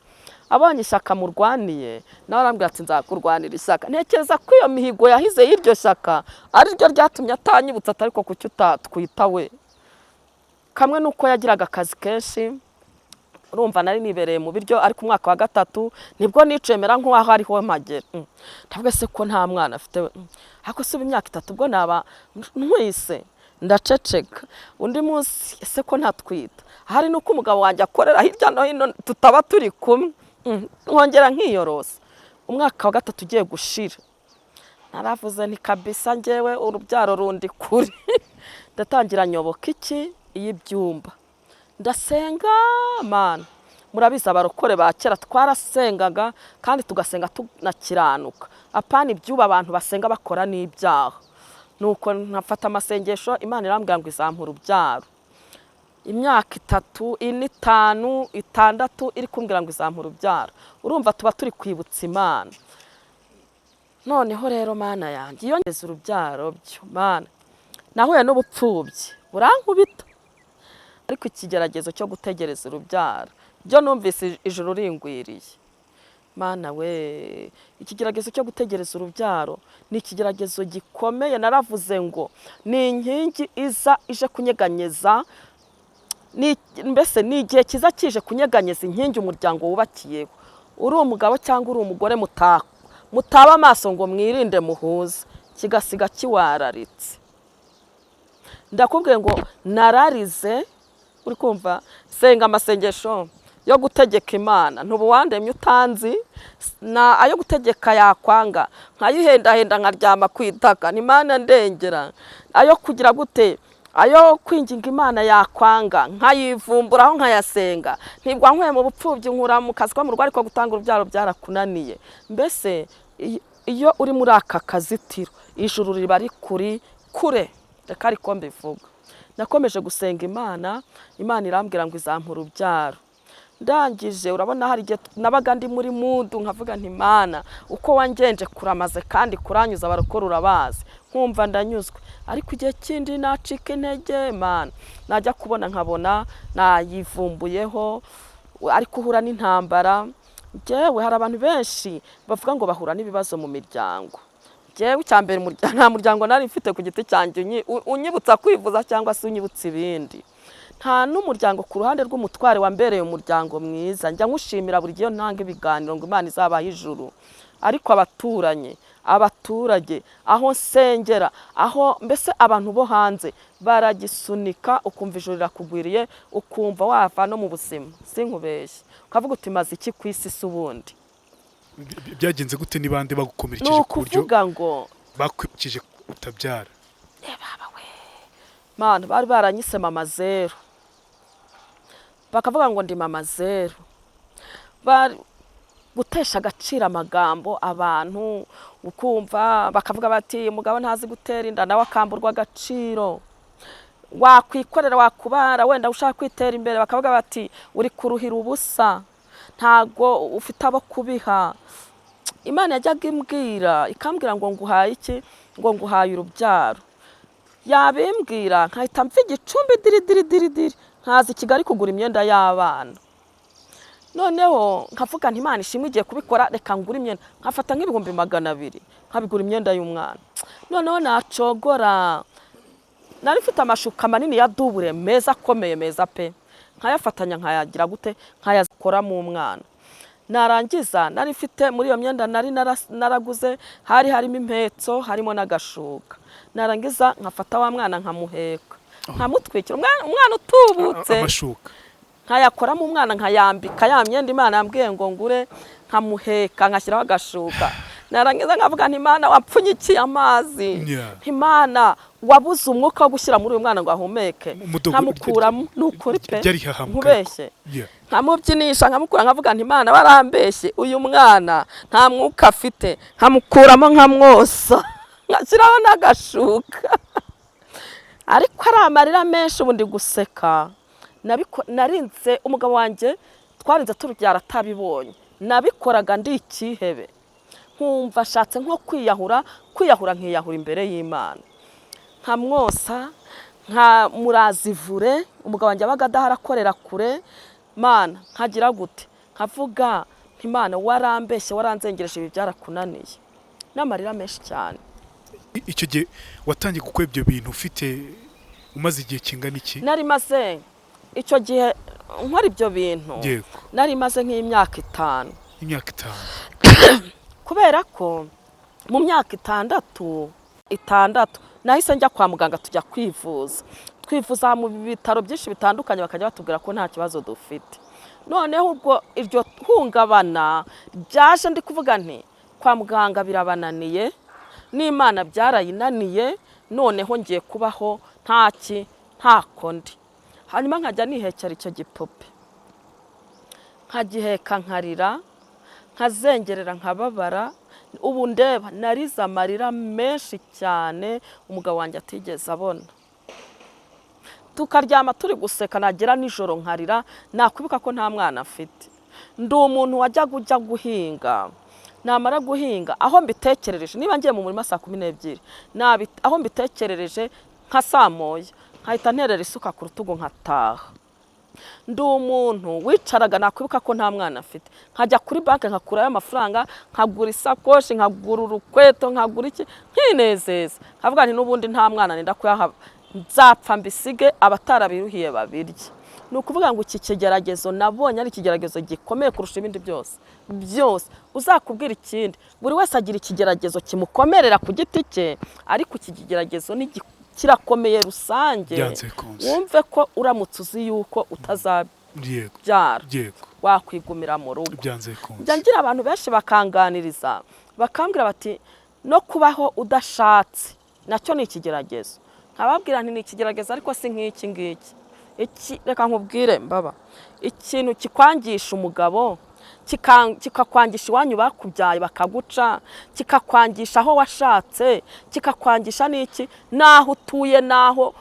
Abonye ishyaka murwaniye nawe arambwira ati nzakurwanira ishyaka. Ntekereza ko iyo mihigo yahize y'iryo shyaka ari ryo ryatumye atanyibutsa, ariko kuki utatwita we. Kamwe nuko yagiraga akazi kenshi, urumva nari nibereye mu biryo. Ariko umwaka wa gatatu nibwo nicemera nk'aho ariho magera, ndavuga se ko nta mwana afite, ariko se imyaka 3 ubwo naba ntwise, ndaceceka. Undi munsi se ko ntatwita, hari nuko umugabo wanjye akorera hirya no hino tutaba turi kumwe, nkongera nkiyorosa. Umwaka wa gatatu ugiye gushira, naravuze nti kabisa ngewe urubyaro rundi kuri. Ndatangira nyoboka iki y'ibyumba, ndasenga. Mana murabizi abarokore ba kera twarasengaga kandi tugasenga tunakiranuka, apana ibyuba abantu basenga bakora n'ibyaha. Nuko nkafata amasengesho, Imana irambwira ngo izampa urubyaro. Imyaka 3, 4, 5, 6 iri kumbwira ngo izampa urubyaro. Urumva tuba turi kwibutsa Imana. Noneho rero Mana yanjye iyo ngeze urubyaro byo, Mana nahuye n'ubupfubyi burankubita, ariko ikigeragezo cyo gutegereza urubyaro byo numvise ijuru ringwiriye. Mana we, ikigeragezo cyo gutegereza urubyaro ni ikigeragezo gikomeye. Naravuze ngo ni inkingi iza ije kunyeganyeza, mbese ni igihe kiza kije kunyeganyeza inkingi umuryango wubakiyeho. Uri umugabo cyangwa uri umugore mutaba amaso ngo mwirinde muhuze, kigasiga kiwararitse. Ndakubwiye ngo nararize, uri kumva, senga amasengesho yo gutegeka Imana, ntubu wandemye utanzi, na ayo gutegeka yakwanga nkayuhendahenda nkaryama kwitaka, ni Imana ndengera. Ayo kugira gute, ayo kwinginga Imana yakwanga nkayivumburaho nkayasenga. Ntibwa nkwe mu bupfubyi nkura mu kazi ko mu rugo, ariko gutanga urubyaro byarakunaniye. Mbese iyo uri muri aka kazitiro, ijuru riba rikuri kure. Reka ariko mbivuga, nakomeje gusenga Imana, Imana irambwira ngo izampa urubyaro. Ndangije urabona hari igihe nabaga ndi muri mudu nkavuga nti Mana uko wangenje kuramaze kandi kuranyuza abarokora urabazi, nkumva ndanyuzwe. Ariko igihe kindi nacika intege Mana, najya kubona nkabona nayivumbuyeho, ariko uhura n'intambara. Njyewe hari abantu benshi bavuga ngo bahura n'ibibazo mu miryango. Njyewe icyambere nta muryango nari mfite ku giti cyanjye unyibutsa kwivuza cyangwa se unyibutsa ibindi. Nta n'umuryango ku ruhande rw'umutware wambereye umuryango mwiza. Njya nkushimira buri gihe ntanga ibiganiro ngo Imana izabaha ijuru. Ariko abaturage aho nsengera, aho mbese abantu bo hanze baragisunika, ukumva ijuru rirakugwiriye, ukumva wava no mu buzima sinkubeshye, ukavuga uti maze iki ku isi ubundi. Byagenze gute nibande bagukomerekeje ku buryo ngo bakwibukije utabyara? Baba we Mana, bari baranyise mama zero, bakavuga ngo ndi mama zero, bari gutesha agaciro amagambo abantu, ukumva bakavuga bati umugabo ntazi gutera inda nawe akamburwa agaciro, wakwikorera wakubara wenda ushaka kwitera imbere bakavuga bati uri kuruhira ubusa, ntago ufite abo kubiha. Imana yajyaga imbwira ikambwira ngo nguhaye iki, ngo nguhaye urubyaro. Yabimbwira nkahita mva igicumbi diri nkaza i Kigali kugura imyenda y'abana. Noneho nkavuga nti Imana ishimwe igiye kubikora, reka ngura imyenda, nkafata nk'ibihumbi 200 nkabigura imyenda y'umwana. Noneho nacogora, nari mfite amashuka manini ya dubure meza akomeye meza pe, nkayafatanya nkayagira gute, nkayakora mu mwana. Narangiza nari mfite muri iyo myenda nari naraguze, harimo impetso, harimo n'agashuka. Narangiza nkafata wa mwana nkamuheka, nkamutwikira umwana utubutse, amashuka nkayakora mu mwana, nkayambika ya myenda Imana yambwiye ngo ngure, nkamuheka, nkashyiraho agashuka. Narangiza nkavuga nti Imana wapfunyikiye amazi, Imana wabuze umwuka wo gushyira muri uyu mwana ngo ahumeke, nkamukuramo. Nukuri pe nkubeshye, nkamubyinisha nkamukura, nkavuga nti Imana warambeshye, uyu mwana nta mwuka afite, nkamukuramo nkamwosa, ngashyiraho n'agashuka. Ariko ari amarira menshi ubundi guseka. Narinze umugabo wanjye twarinze turubyara atabibonye, nabikoraga ndi ikihebe, nkumva ashatse nko kwiyahura nkiyahura imbere y'Imana, nkamwosa nkamurazivure. Umugabo wanjye abaga adaharakorera kure, Mana nkagira gute, nkavuga nti Imana warambeshye, waranzengereje, ibi byarakunaniye, n'amarira menshi cyane. Icyo gihe watangiye gukora ibyo bintu ufite umaze igihe kingana iki? Nari maze icyo gihe nkora ibyo bintu, nari maze nk'imyaka 5. Imyaka 5? Kubera ko mu myaka 6 nahise njya kwa muganga tujya twivuza mu bitaro byinshi bitandukanye, bakajya batubwira ko nta kibazo dufite. Noneho ubwo iryo hungabana byaje, ndi kuvuga nti kwa muganga birabananiye, n'Imana byarayinaniye, noneho ngiye kubaho nta kondi. Hanyuma nkajya nihekera icyo gipupe, nkagiheka nkarira, nkazengerera nkababara. Ubu ndeba narize amarira menshi cyane umugabo wanjye atigeze abona. Tukaryama turi guseka, nagera nijoro nkarira, nakwibuka ko nta mwana afite. Ndi umuntu wajyaga ujya guhinga, namara guhinga aho mbitekerereje, niba ngiye mu murima saa 12, aho mbitekerereje nka saa moya, nkahita nterera isuka ku rutugu nkataha. Ndi umuntu wicaraga, nakwibuka ko nta mwana afite, nkajya kuri banki nkakurayo amafaranga, nkagura isakoshi, nkagura urukweto, nkagura iki, nkinezeza, nkavuga nti n'ubundi nta mwana nenda kuyahaba, nzapfa mbisige abatarabiruhiye babirye. Ni ukuvuga ngo iki kigeragezo nabonye ari ikigeragezo gikomeye kurusha ibindi byose. Uzakubwira ikindi, buri wese agira ikigeragezo kimukomerera ku giti cye, ariko iki kigeragezo ni kirakomeye rusange. Wumve ko uramutse uzi yuko utazabyara, wakwigumira mu rugo. Njya ngira abantu benshi bakanganiriza, bakambwira bati no kubaho udashatse nacyo ni ikigeragezo. Nkababwira nti ni ikigeragezo ariko si nk'iki ngiki. Reka nkubwire mbaba, ikintu kikwangisha umugabo, kikakwangisha iwanyu bakubyaye bakaguca, kikakwangisha aho washatse, kikakwangisha n'iki, naho utuye, naho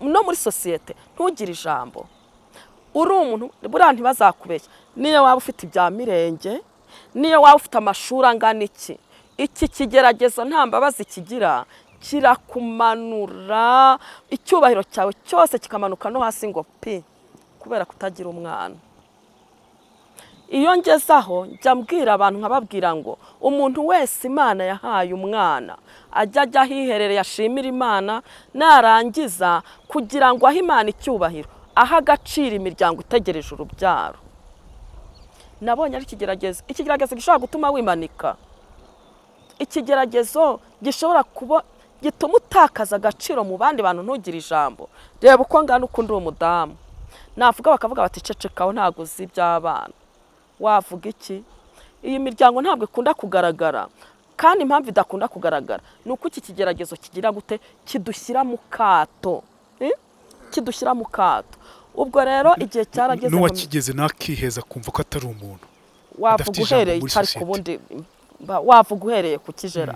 no muri sosiyete ntugire ijambo. Uri umuntu buriya ntibazakubeshya, niyo waba ufite ibya mirenge, niyo waba ufite amashuri angana iki kigeragezo nta mbabazi kigira, kirakumanura, icyubahiro cyawe cyose kikamanuka no hasi ngo pi, kubera kutagira umwana. iyo ngezaho njya mbwira abantu nkababwira ngo umuntu wese Imana yahaye umwana ajya ahiherereye ashimira Imana, narangiza kugira ngo ahe Imana icyubahiro, aha agaciro imiryango itegereje urubyaro. Nabonye ari ikigeragezo gishobora gutuma wimanika, ikigeragezo gishobora kuba gituma utakaza agaciro mu bandi bantu, ntugire ijambo. Reba uko ngana uko ndi umudamu, navuga bakavuga bati cecekaho ntabwo uzi iby'abana. Wavuga iki? Iyi miryango ntabwo ikunda kugaragara, kandi impamvu idakunda kugaragara ni uko iki kigeragezo kigira gute, kidushyira mu kato, kidushyira mu kato. Ubwo rero igihe cyarageze n'uwakigeze nakiheza kumva ko atari umuntu, wavuga uhereye ariko ubundi wavuga uhereye ku kijera.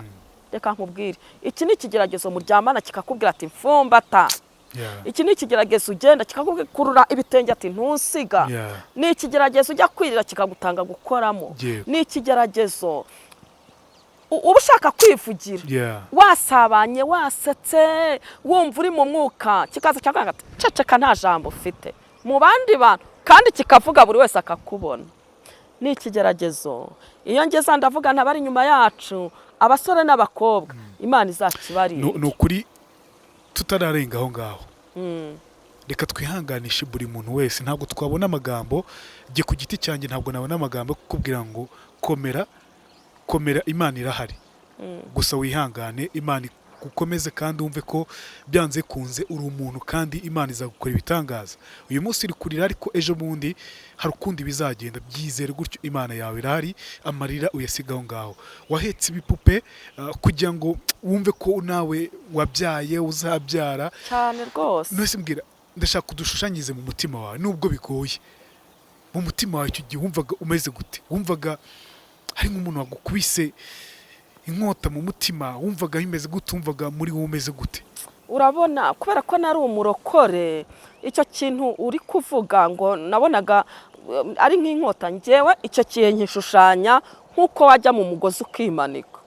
Reka nkubwire, iki ni ikigeragezo muryamana kikakubwira ati mfumbata. Iki ni ikigeragezo ugenda kikakurura ibitenge ati ntusiga. Ni ikigeragezo ujya kwirira kikagutanga gukoramo. Ni ikigeragezo uba ushaka kwivugira, wasabanye wasetse wumva uri mu mwuka, kikaza cyangwa ati ceceka nta jambo ufite mu bandi bantu, kandi kikavuga buri wese akakubona. Ni ikigeragezo. Iyo ngeze ndavuga ntabari inyuma yacu, abasore n'abakobwa, Imana izakibarira. Ni ukuri tutararenga aho ngaho. Reka twihanganishe buri muntu wese. Ntabwo twabona amagambo, jye ku giti cyanjye ntabwo nabona amagambo kukubwira ngo komera, Imana irahari. Gusa wihangane, Imana gukomeze kandi wumve ko byanze kunze uri umuntu kandi Imana izagukora ibitangaza. Uyu munsi uri kurira, ariko ejo bundi hari ukundi bizagenda. Byizere gutyo, Imana yawe irahari, amarira uyasigaho ngaho. Wahetse ibipupe kugira ngo wumve ko nawe wabyaye uzabyara cyane rwose. Nose mbwira, ndashaka kudushushanyirize mu mutima wawe, nubwo bigoye. Mu mutima wawe icyo gihe wumvaga umeze gute? Wumvaga hari nk'umuntu wagukubise inkota mu mutima, wumvaga bimeze gute? Wumvaga muri wowe umeze gute? Urabona, kubera ko nari umurokore, icyo kintu uri kuvuga ngo nabonaga ari nk'inkota, njyewe icyo kihe nkishushanya nk'uko wajya mu mugozi ukimanika.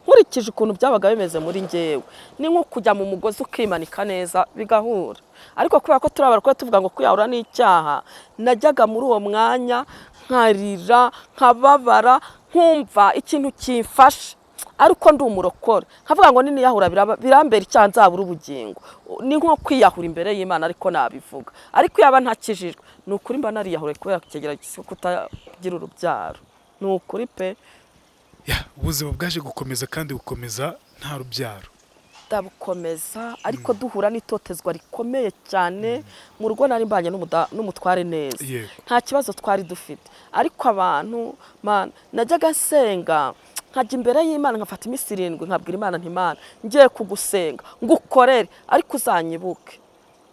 Nkurikije ukuntu byabaga bimeze muri njyewe, ni nko kujya mu mugozi ukimanika neza bigahura. Ariko kubera ko turabarokore tuvuga ngo kwiyahura n'icyaha, najyaga muri uwo mwanya nkarira, nkababara, nkumva ikintu kimfashe. Ariko ndi umurokore nkavuga ngo niniyahura birambera icyaha nzabura ubugingo. Ni nko kwiyahura imbere y'Imana, ariko nabivuga. Ariko yaba ntakijijwe, ni ukuri mba nariyahura kubera ikigeragezo kutagira urubyaro. Ni ukuri pe. Ubuzima bwaje gukomeza kandi gukomeza nta rubyaro. Ndabukomeza, ariko duhura n'itotezwa rikomeye cyane. Mu rugo nari mbanye n'umutware neza, nta kibazo twari dufite. Ariko abantu, najyaga nsenga, nkajya imbere y'Imana nkafata iminsi 7 nkabwira Imana nti Imana, ngiye kugusenga ngukorere, ariko uzanyibuke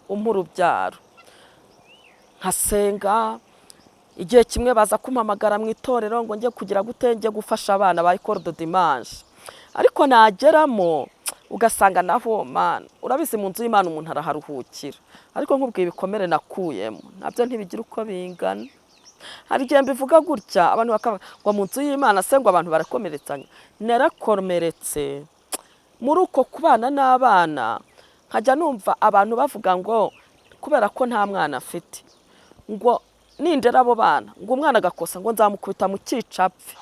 umpa urubyaro. Nkasenga, igihe kimwe baza kumpamagara mu itorero ngo njye kugira gute, njye gufasha abana ba Ecole de Dimanche. Ariko nageramo ugasanga naho Mana, urabizi mu nzu y'Imana umuntu araharuhukira. Ariko nkubwiye ibikomere nakuyemo nabyo ntibigira uko bingana. Hari igihe mbivuga gutya abantu bakavuga ngo mu nzu y'Imana se ngo abantu barakomeretsanya. Narakomeretse muri uko kubana n'abana, nkajya numva abantu bavuga ngo kubera ko nta mwana afite, ngo nindera abo bana ngo umwana agakosa ngo nzamukubita mu cyicapfe.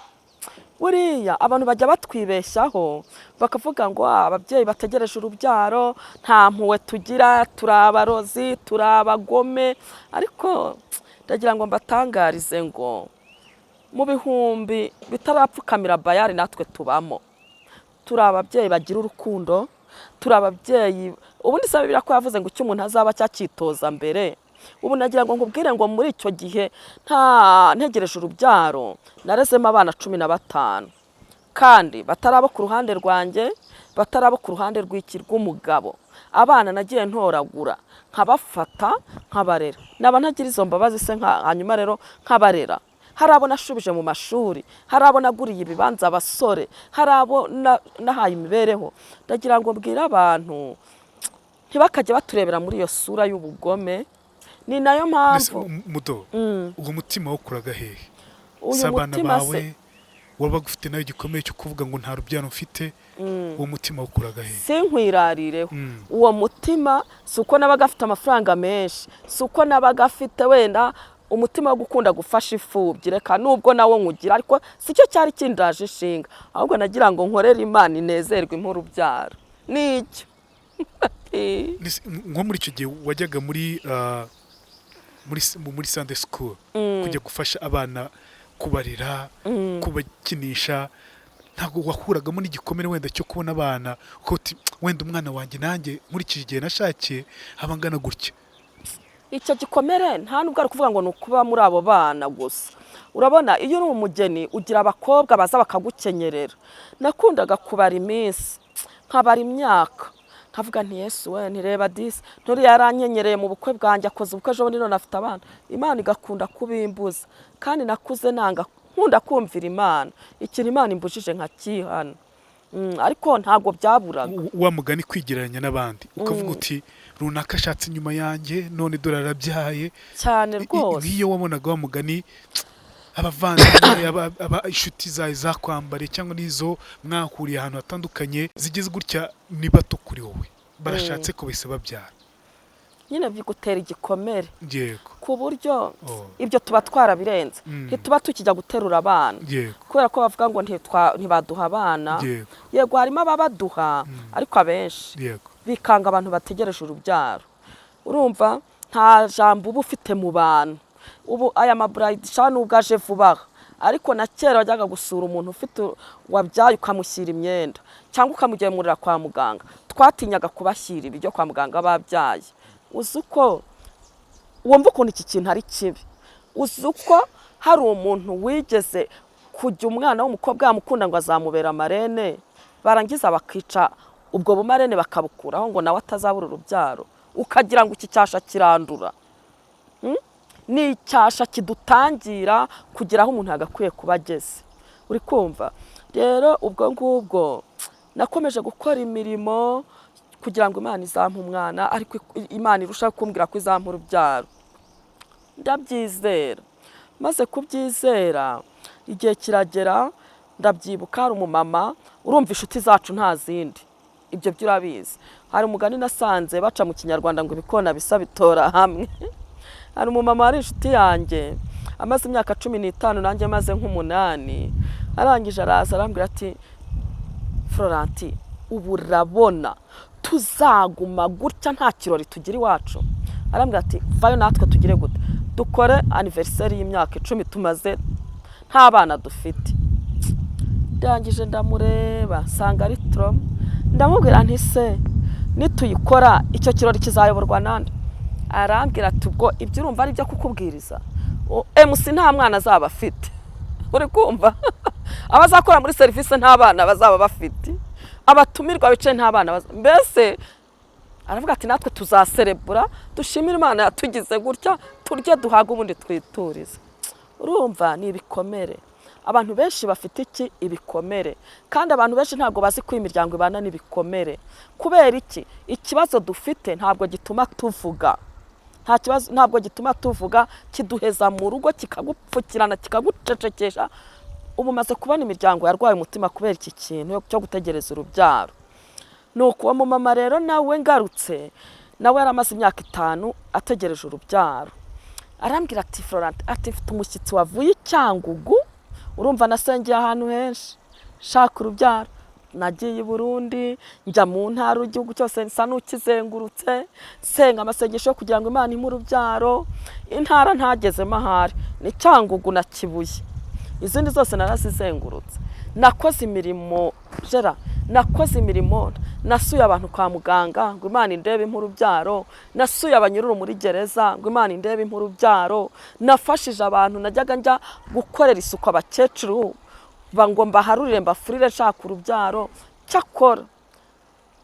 Buriya abantu bajya batwibeshyaho bakavuga ngo ababyeyi bategereje urubyaro nta mpuwe tugira, turabarozi, turabagome. Ariko ndagira ngo mbatangarize ngo mu bihumbi bitarapfukamira Bayali natwe tubamo. Turi ababyeyi bagira urukundo, turi ababyeyi. Ubundi se Bibiliya ko yavuze ngo icyo umuntu azaba cyakitoza mbere. Ubu nagira ngo nkubwire ngo muri icyo gihe nta ntegereje urubyaro narezemo abana 15, kandi batarabo ku ruhande rwanjye, batarabo ku ruhande rw'umugabo. Abana nagiye ntoragura, nkabafata, nkabarera. Naba ntagira izo mbabazi se hanyuma rero nkabarera. Hari abo nashubije mu mashuri, hari abo naguriye ibibanza abasore, hari abo nahaye imibereho. Ndagira ngo mbwire abantu ntibakajye baturebera muri iyo sura y'ubugome. Ni nayo mpamvu mudo uwo mutima wo kuraga hehe? Uyu mutima bawe waba gufite nayo gikomeye cyo kuvuga ngo nta rubyano mfite, uwo mutima wo kuraga hehe? Sinkwirarireho. Uwo mutima suko nabaga afite amafaranga menshi, suko nabaga afite wenda umutima wo gukunda gufasha imfubyi reka nubwo nawo nkugira ariko sicyo cyari kindaje ishinga ahubwo nagira ngo nkorere Imana inezerwe impurubyaro nicyo nko muri icyo gihe wajyaga muri Sunday school kujya gufasha abana kubarira kubakinisha ntabwo wakuragamo n'igikomere wenda cyo kubona abana uko wenda umwana wanjye nanjye nkurikije igihe nashakiye abangana gutya icyo gikomere nta nubwo ari kuvuga ngo ni ukuba muri abo bana gusa urabona iyo uri umugeni ugira abakobwa baza bakagukenyerera nakundaga kubara iminsi nkabara imyaka nkavuga nti Yesu we ntireba disi nturi yaranyenyereye mu bukwe bwanjye akoze ubukwe ejo bundi none afite abana Imana igakunda kubimbuza kandi nakuze nanga nkunda kumvira Imana ikintu Imana imbujije nkakihana ariko ntago byaburaga wa mugani kwigereranya n'abandi ukavuga uti runaka ashatse inyuma yanjye none dore arabyaye cyane rwose nk'iyo wabonaga wa mugani abavandimwe inshuti zawe zakwambariye cyangwa n'izo mwahuriye ahantu hatandukanye zigeze gutya ni bato kuri wowe barashatse ko bise babyara nyine bigutera igikomere yego ku buryo ibyo tuba twarabirenze ntituba tukijya guterura abana kubera ko bavuga ngo ntibaduha abana yego harimo ababaduha ariko abenshi bikanga abantu bategereje urubyaro urumva nta jambo uba ufite mu bantu ubu aya maburayidi shana ubwo aje vuba ariko na kera wajyaga gusura umuntu ufite wabyaye ukamushyira imyenda cyangwa ukamugemurira kwa muganga twatinyaga kubashyira ibiryo kwa muganga babyaye uzi uko wumva ukuntu iki kintu ari kibi uzi uko hari umuntu wigeze kujya umwana w'umukobwa yamukunda ngo azamubera amarene barangiza bakica ubwo bumarene bakabukuraho ngo nawe atazabura urubyaro ukagira ngo iki cyasha kirandura ni icyasha kidutangira kugira aho umuntu yagakwiye kuba ageze uri kumva rero ubwo ngubwo nakomeje gukora imirimo kugira ngo Imana izampe umwana ariko Imana irushaho kumbwira ko izampa urubyaro ndabyizera maze kubyizera igihe kiragera ndabyibuka hari umumama urumva inshuti zacu nta zindi ibyo byo urabizi hari umugani nasanze baca mu kinyarwanda ngo ibikona bisa bitora hamwe hari umumama wari inshuti yanjye amaze imyaka 15 nanjye maze nk'8 arangije araza arambwira ati Florenti ubu urabona tuzaguma gutya nta kirori tugira iwacu arambwira ati vayo natwe tugire gute dukore anniversary y'imyaka 10 tumaze nta bana dufite ndangije ndamureba sanga ari trom ndamubwira nti se nituyikora icyo kirori kizayoborwa nande arambwira ati ubwo ibyo urumva ari byo kukubwiriza MC nta mwana azaba afite uri kumva abazakora muri service nta bana bazaba bafite abatumirwa bicaye nta bana mbese aravuga ati natwe tuzaserebura dushimira Imana yatugize gutya turye duhaga ubundi twiturize urumva ni ibikomere abantu benshi bafite iki ibikomere kandi abantu benshi ntabwo bazi ko imiryango ibana n'ibikomere kubera iki ikibazo dufite ntabwo gituma tuvuga nta kibazo ntabwo gituma tuvuga kiduheza mu rugo kikagupfukirana kikagucecekesha ubu maze kubona imiryango yarwaye umutima kubera iki kintu cyo gutegereza urubyaro nuko uwo mama rero nawe ngarutse nawe yaramaze imyaka 5 ategereje urubyaro arambwira ati Florenti ati mfite umushyitsi wavuye Cyangugu urumva nasengeye ahantu henshi shaka urubyaro nagiye i Burundi njya mu ntara igihugu cyose nsa n'ukizengurutse senga amasengesho kugira ngo Imana impe urubyaro intara ntagezemo ahari ni Cyangugu na Kibuye izindi zose narazizengurutse nakoze imirimo nakoze imirimo nasuye abantu kwa muganga ngo Imana indebe impe urubyaro nasuye abanyururu muri gereza ngo Imana indebe impe urubyaro nafashije abantu najyaga njya gukorera isuku abakecuru ngo mbaharurire mbafurire nshaka urubyaro cyakora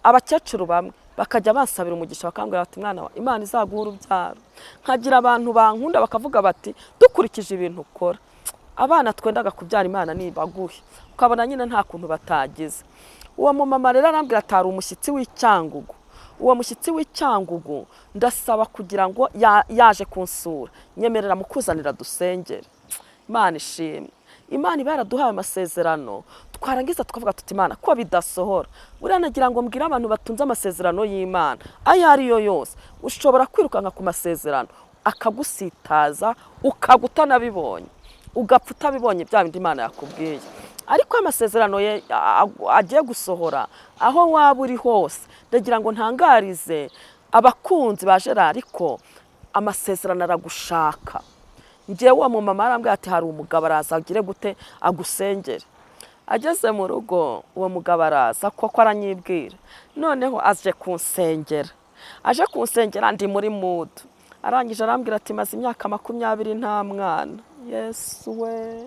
abakecuru bamwe bakajya bansabira umugisha bakambwira bati mwana wa Imana izaguha urubyaro nkagira abantu bankunda bakavuga bati dukurikije ibintu ukora abana twendaga kubyara Imana nibaguhe ukabona nyine nta kuntu batagize uwo mumama rero arambwira atari umushyitsi w'Icyangugu uwo mushyitsi w'Icyangugu ndasaba kugira ngo yaje kunsura nyemerera mukuzanira dusengere Imana ishimwe Imana ibaraduhaye amasezerano twarangiza tukavuga tuti Imana ko bidasohora buriya nagira ngo mbwira abantu batunze amasezerano y'Imana ayo ari yo yose ushobora kwirukanka ku masezerano akagusitaza ukaguta nabibonye ugapfa utabibonye bya bindi Imana yakubwiye. Ariko amasezerano ye agiye gusohora aho waba uri hose, ndagira ngo ntangarize abakunzi ba Gerard ariko amasezerano aragushaka. Ngewe uwo mumama arambwira ati hari umugabo araza agire gute agusengere. Ageze mu rugo uwo mugabo araza koko aranyibwira, noneho aje kunsengera. Aje kunsengera ndi muri mood, arangije arambwira ati maze imyaka 20 nta mwana. Yesu we,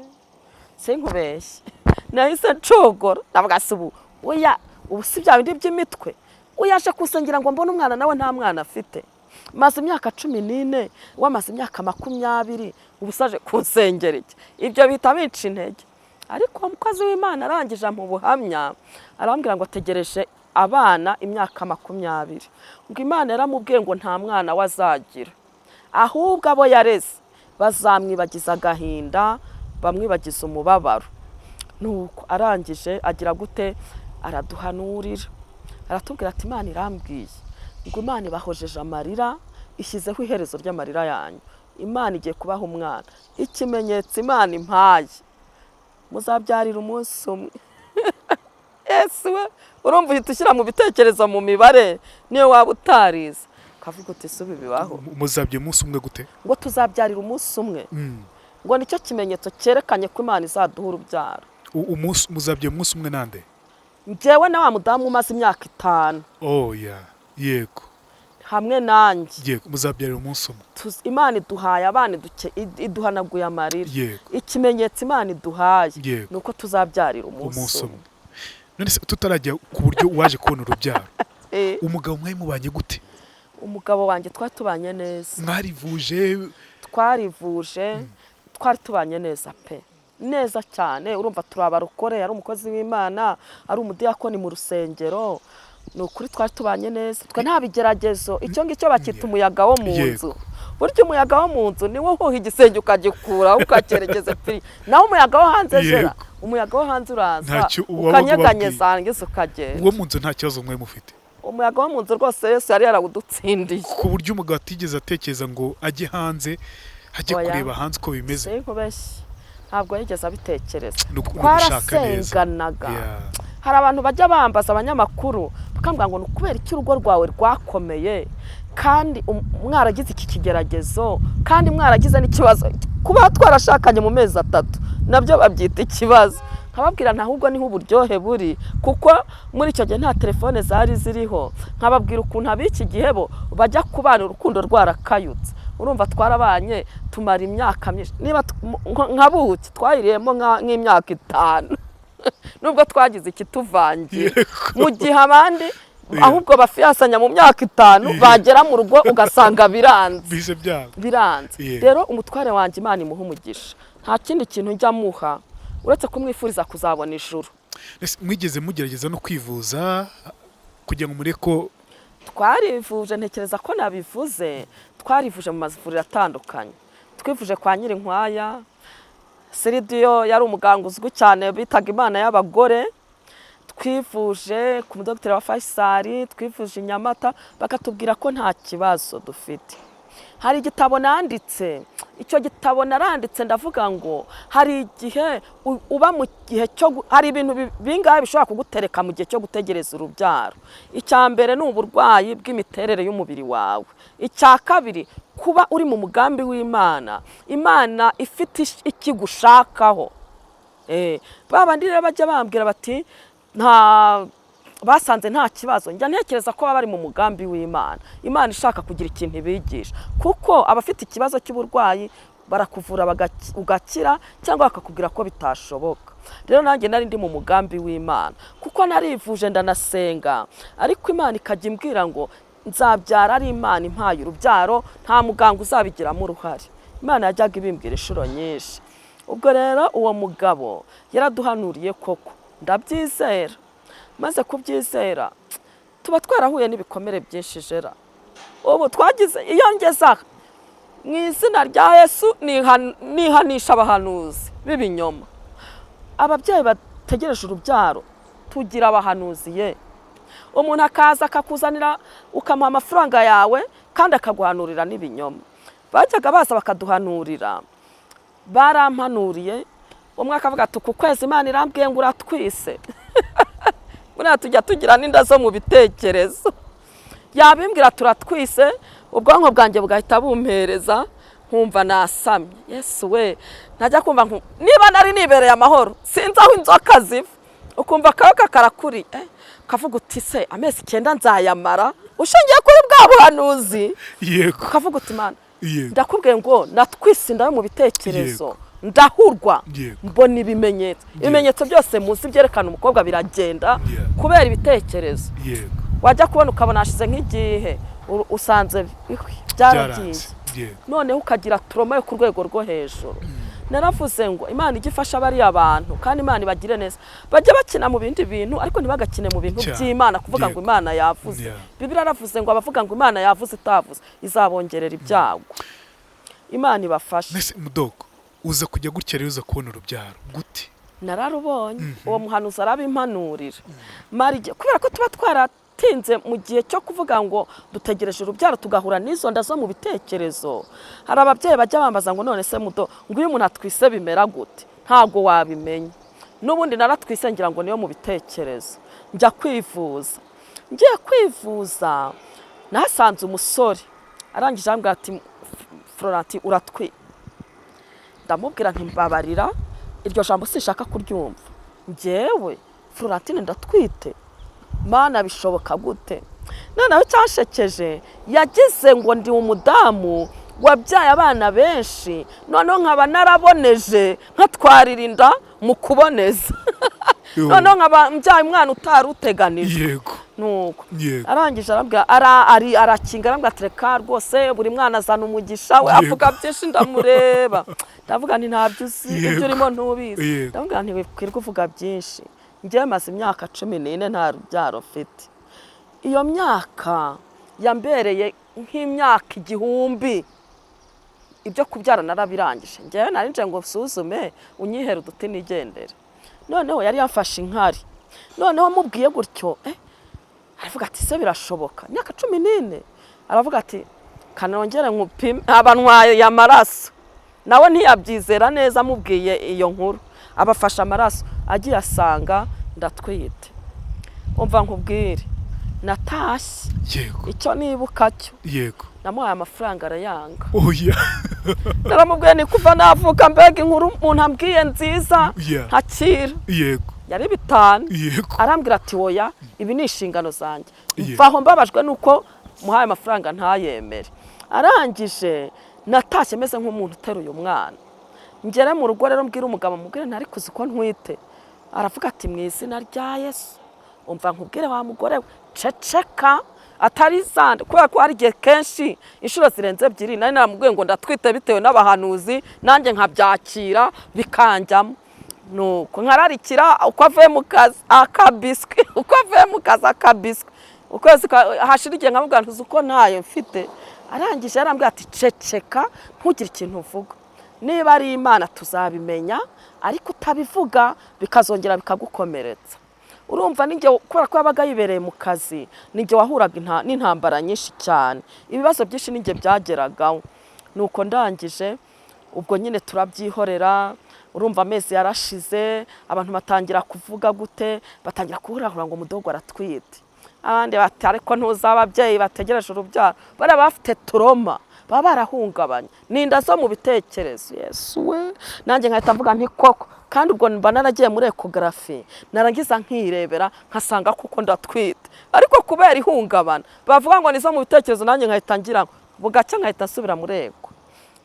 sinkubeshye nahise ncogora ndavuga se ubu si bya bindi by'imitwe, uyaje kunsengera ngo mbone umwana nawe nta mwana afite. Maze imyaka 14 wamaze imyaka 20 ubusaje kunsengera iki? Ibyo bita bica intege. Ariko umukozi w'Imana arangije mu buhamya arambwira ngo ategereje abana imyaka 20, ngo Imana yaramubwiye ngo nta mwana wazagira, ahubwo abo yareze bazamwibagiza agahinda, bamwibagiza umubabaro. Nuko arangije agira gute araduhanurira, aratubwira ati Imana irambwiye ngo Imana ibahojeje amarira, ishyizeho iherezo ry'amarira yanyu. Imana igiye kubaha umwana, ikimenyetso Imana impaye muzabyarira umunsi umwe. Yesu we, urumva uhita ushyira mu bitekerezo mu mibare niyo waba utarize kavuga uti subi bibaho. Muzabye umunsi umwe gute? Ngo tuzabyarira umunsi umwe. Ngo nicyo kimenyetso cyerekanye ko Imana izaduha urubyaro. Muzabye umunsi umwe nande? Njyewe na wa mudamu umaze imyaka 5. Oh yeah, yego. Hamwe nanjye. Yego, muzabyarira umunsi umwe. Imana iduhaye abana iduhanaguye amarira. Yego. Ikimenyetso Imana iduhaye Yego. nuko tuzabyarira umunsi umwe. None se tutarajya ku buryo waje kubona urubyaro, umugabo mwaye mubanye gute? Umugabo wanjye twatubanye neza. Mwarivuje? Twarivuje, twari tubanye neza pe. Neza cyane, urumva turabarukore, ari umukozi w'Imana, ari umudiyakoni mu rusengero. Nukuri twari tubanye neza. Twe nta bigeragezo, icyo ngicyo bakita umuyaga wo mu nzu. Burya umuyaga wo mu nzu niwo uhuha igisenge ukagikura ukakeregeza pe. Naho umuyaga wo hanze jera, umuyaga wo hanze uraza ukanyeganyeza ngeze ukagenda. Uwo mu nzu nta kibazo mwe mufite? Umuyaga wo mu nzu rwose Yesu yari yarawudutsindiye. Ku buryo umugabo atigeze atekereza ngo ajye hanze, ajye kureba hanze uko bimeze. Sinkubeshye, ntabwo yigeze abitekereza. Twarasenganaga. Hari abantu bajya bambaza abanyamakuru bakambwira ngo nukubera iki urugo rwawe rwakomeye kandi mwaragize iki kigeragezo kandi mwaragize n'ikibazo kuba twarashakanye mu mezi 3 nabyo babyita ikibazo. Nkababwira ntahubwo niho uburyohe buri, kuko muri icyo gihe nta telefone zari ziriho. Nkababwira ukuntu abiki gihebo bajya kubana urukundo rwarakayutse. Urumva twarabanye tumara imyaka myinshi, niba nkabuki twayiriyemo nk'imyaka 5 nubwo twagize ikituvangiye. Mu gihe abandi ahubwo bafiyasanya mu myaka 5 bagera mu rugo ugasanga biranze. Rero umutware wanjye Imana imuha umugisha, nta kindi kintu njya muha uretse kumwifuriza kuzabona ijuru. Mwigeze mugerageza no kwivuza kugira ngo mureko? Twarivuje, ntekereza ko nabivuze, twarivuje mu mazivuriro atandukanye. Twivuje kwa Nyirinkwaya, Seridio yari umuganga uzwi cyane bitaga Imana y'abagore. Twivuje ku mudokiteri wa Faisal, twivuje i Nyamata, bakatubwira ko nta kibazo dufite. Hari igitabo nanditse, icyo gitabo naranditse ndavuga ngo hari igihe uba mu gihe cyo, hari ibintu bingahe bishobora kugutereka mu gihe cyo gutegereza urubyaro. Icya mbere ni uburwayi bw'imiterere y'umubiri wawe. Icya kabiri kuba uri mu mugambi w'Imana, Imana ifite ikigushakaho. Babandi rero bajya bambwira bati basanze nta kibazo. Njya ntekereza ko bari mu mugambi w'Imana, Imana ishaka kugira ikintu ibigisha, kuko abafite ikibazo cy'uburwayi barakuvura ugakira cyangwa bakakubwira ko bitashoboka. Rero nanjye nari ndi mu mugambi w'Imana, kuko narivuje ndanasenga, ariko Imana ikajya imbwira ngo nzabyara ari Imana impaye urubyaro, nta muganga uzabigiramo uruhare. Imana yajyaga ibimbwira inshuro nyinshi. Ubwo rero uwo mugabo yaraduhanuriye koko, ndabyizera. Maze kubyizera tuba twarahuye n'ibikomere byinshi jera. Ubu twagize iyo ngeza mu izina rya Yesu nihanisha abahanuzi b'ibinyoma. Ababyeyi bategereje urubyaro tugira abahanuzi ye. Umuntu akaza akakuzanira ukamuha amafaranga yawe kandi akaguhanurira n'ibinyoma. bajyaga baza bakaduhanurira, barampanuriye. Umwe akavuga ati ku kwezi Imana irambwiye ngo uratwise. Buriya tujya tugira n'inda zo mu bitekerezo, yabimbwira turatwise, ubwonko bwanjye bugahita bumpereza, nkumva nasamye. Yesu we, ntajya kumva niba nari nibereye amahoro sinzi aho inzoka ziva, ukumva akaboko karakuri, kavuga uti se amezi 9 nzayamara, ushingiye kuri bwa buhanuzi. Yego. Kavuga uti Mana, Yego. ndakubwiye ngo natwise inda yo mu bitekerezo, ndahurwa, mbona ibimenyetso byose munsi byerekana umukobwa biragenda kubera ibitekerezo. Yego. Wajya kubona ukabona hashize nk'igihe usanze byaragiye, noneho ukagira trauma yo ku rwego rwo hejuru. Naravuze ngo Imana igifasha bari abantu, kandi Imana ibagire neza, bajye bakina mu bindi bintu ariko ntibagakine mu bintu by'Imana, kuvuga ngo Imana yavuze. Bibiliya yaravuze ngo abavuga ngo Imana yavuze itavuze izabongerera ibyago. Imana ibafashe. Nese mudogo uza kujya gutya rero uza kubona urubyaro gute? Nararubonye. Uwo muhanuzi arabimpanurira. Marije kubera ko tuba twaratinze mu gihe cyo kuvuga ngo dutegereje urubyaro tugahura n'izo nda zo mu bitekerezo. Hari ababyeyi bajya bambaza ngo none se mudo ngo uyu muntu atwise bimera gute? Ntago wabimenya. N'ubundi naratwise ngira ngo niyo mu bitekerezo. Njya kwivuza. Ngiye kwivuza nasanze umusore arangije ambwira ati Florenti uratwi. Ndamubwira nti mbabarira, iryo jambo sinshaka kuryumva. Njyewe Florentine ndatwite, Mana bishoboka gute? Noneho cyashekeje yagize ngo ndi umudamu wabyaye abana benshi, noneho nkaba naraboneje nkatwarira inda mu kuboneza. Noneho nkaba mbyaye umwana utaruteganije. Yego. Nuko arangije arambwira arakinga, arambwira atreka rwose buri mwana azana umugisha we, avuga byinshi ndamureba. Ndavuga nti ntabyo uzi, ibyo urimo ntubizi. Ndavuga nti wikwirwa uvuga byinshi. Ngiye maze imyaka 14 nta rubyaro mfite. Iyo myaka yambereye nk'imyaka 1000. Ibyo kubyara narabirangije. Ngiye narinje ngo suzume unyihera uduti nigendere. Noneho yari yamfashe inkari. Noneho mubwiye gutyo, aravuga ati se birashoboka? Imyaka 14. Aravuga ati kanongere nkupime abantwaye yamaraso. Nawe ntiyabyizera neza mubwiye iyo nkuru. Abafasha amaraso agiye asanga ndatwite. Umva nkubwire, natashye. Yego. Icyo nibuka cyo. Yego. Namuhaye amafaranga arayanga. Oya. Naramubwiye ni kuva navuka mbega inkuru umuntu ambwiye nziza ntakira. Yego. Yari 5. Yego. Arambwira ati oya, ibi ni inshingano zanjye. Mvaho mbabajwe nuko muhaye amafaranga ntayemere. Arangije natashye meze nk'umuntu uteruye umwana. Ngere mu rugo rero mbwira umugabo mubwire ntari kuzi ko ntwite. Aravuga ati mu izina rya Yesu. Umva nkubwire wa mugore we, ceceka atari zande, kubera ko ari gihe kenshi inshuro zirenze 2 nari naramubwiye ngo ndatwite bitewe n'abahanuzi, nanjye nkabyakira bikanjyamo. Nuko nkararikira uko avuye mu kazi akabiswi, uko avuye mu kazi akabiswi, ukwezi hashira igihe nkamubwira ntuzi uko ntayo mfite. Arangije arambwira ati ceceka ntugire ikintu uvuga, niba ari Imana tuzabimenya, ariko utabivuga bikazongera bikagukomeretsa. Urumva ninjye kubera ko yabaga yibereye mu kazi, ninjye wahuraga n'intambara nyinshi cyane, ibibazo byinshi ninjye byageragaho. Nuko ndangije ubwo nyine turabyihorera. Urumva amezi yarashize, abantu batangira kuvuga gute, batangira kuhurahura ngo mudogo aratwite. Abandi bati ariko ntuzababyeyi bategereje urubyaro bara bafite trauma, baba barahungabanye ninda zo mu bitekerezo. Yesu we, nanjye nkahita mvuga nti koko, kandi ubwo mba naragiye muri ecography narangiza nkirebera nkasanga kuko ndatwite, ariko kubera ihungabana bavuga ngo nizo mu bitekerezo, nanjye nkahita ngira bugacya nkahita nsubira muri ego.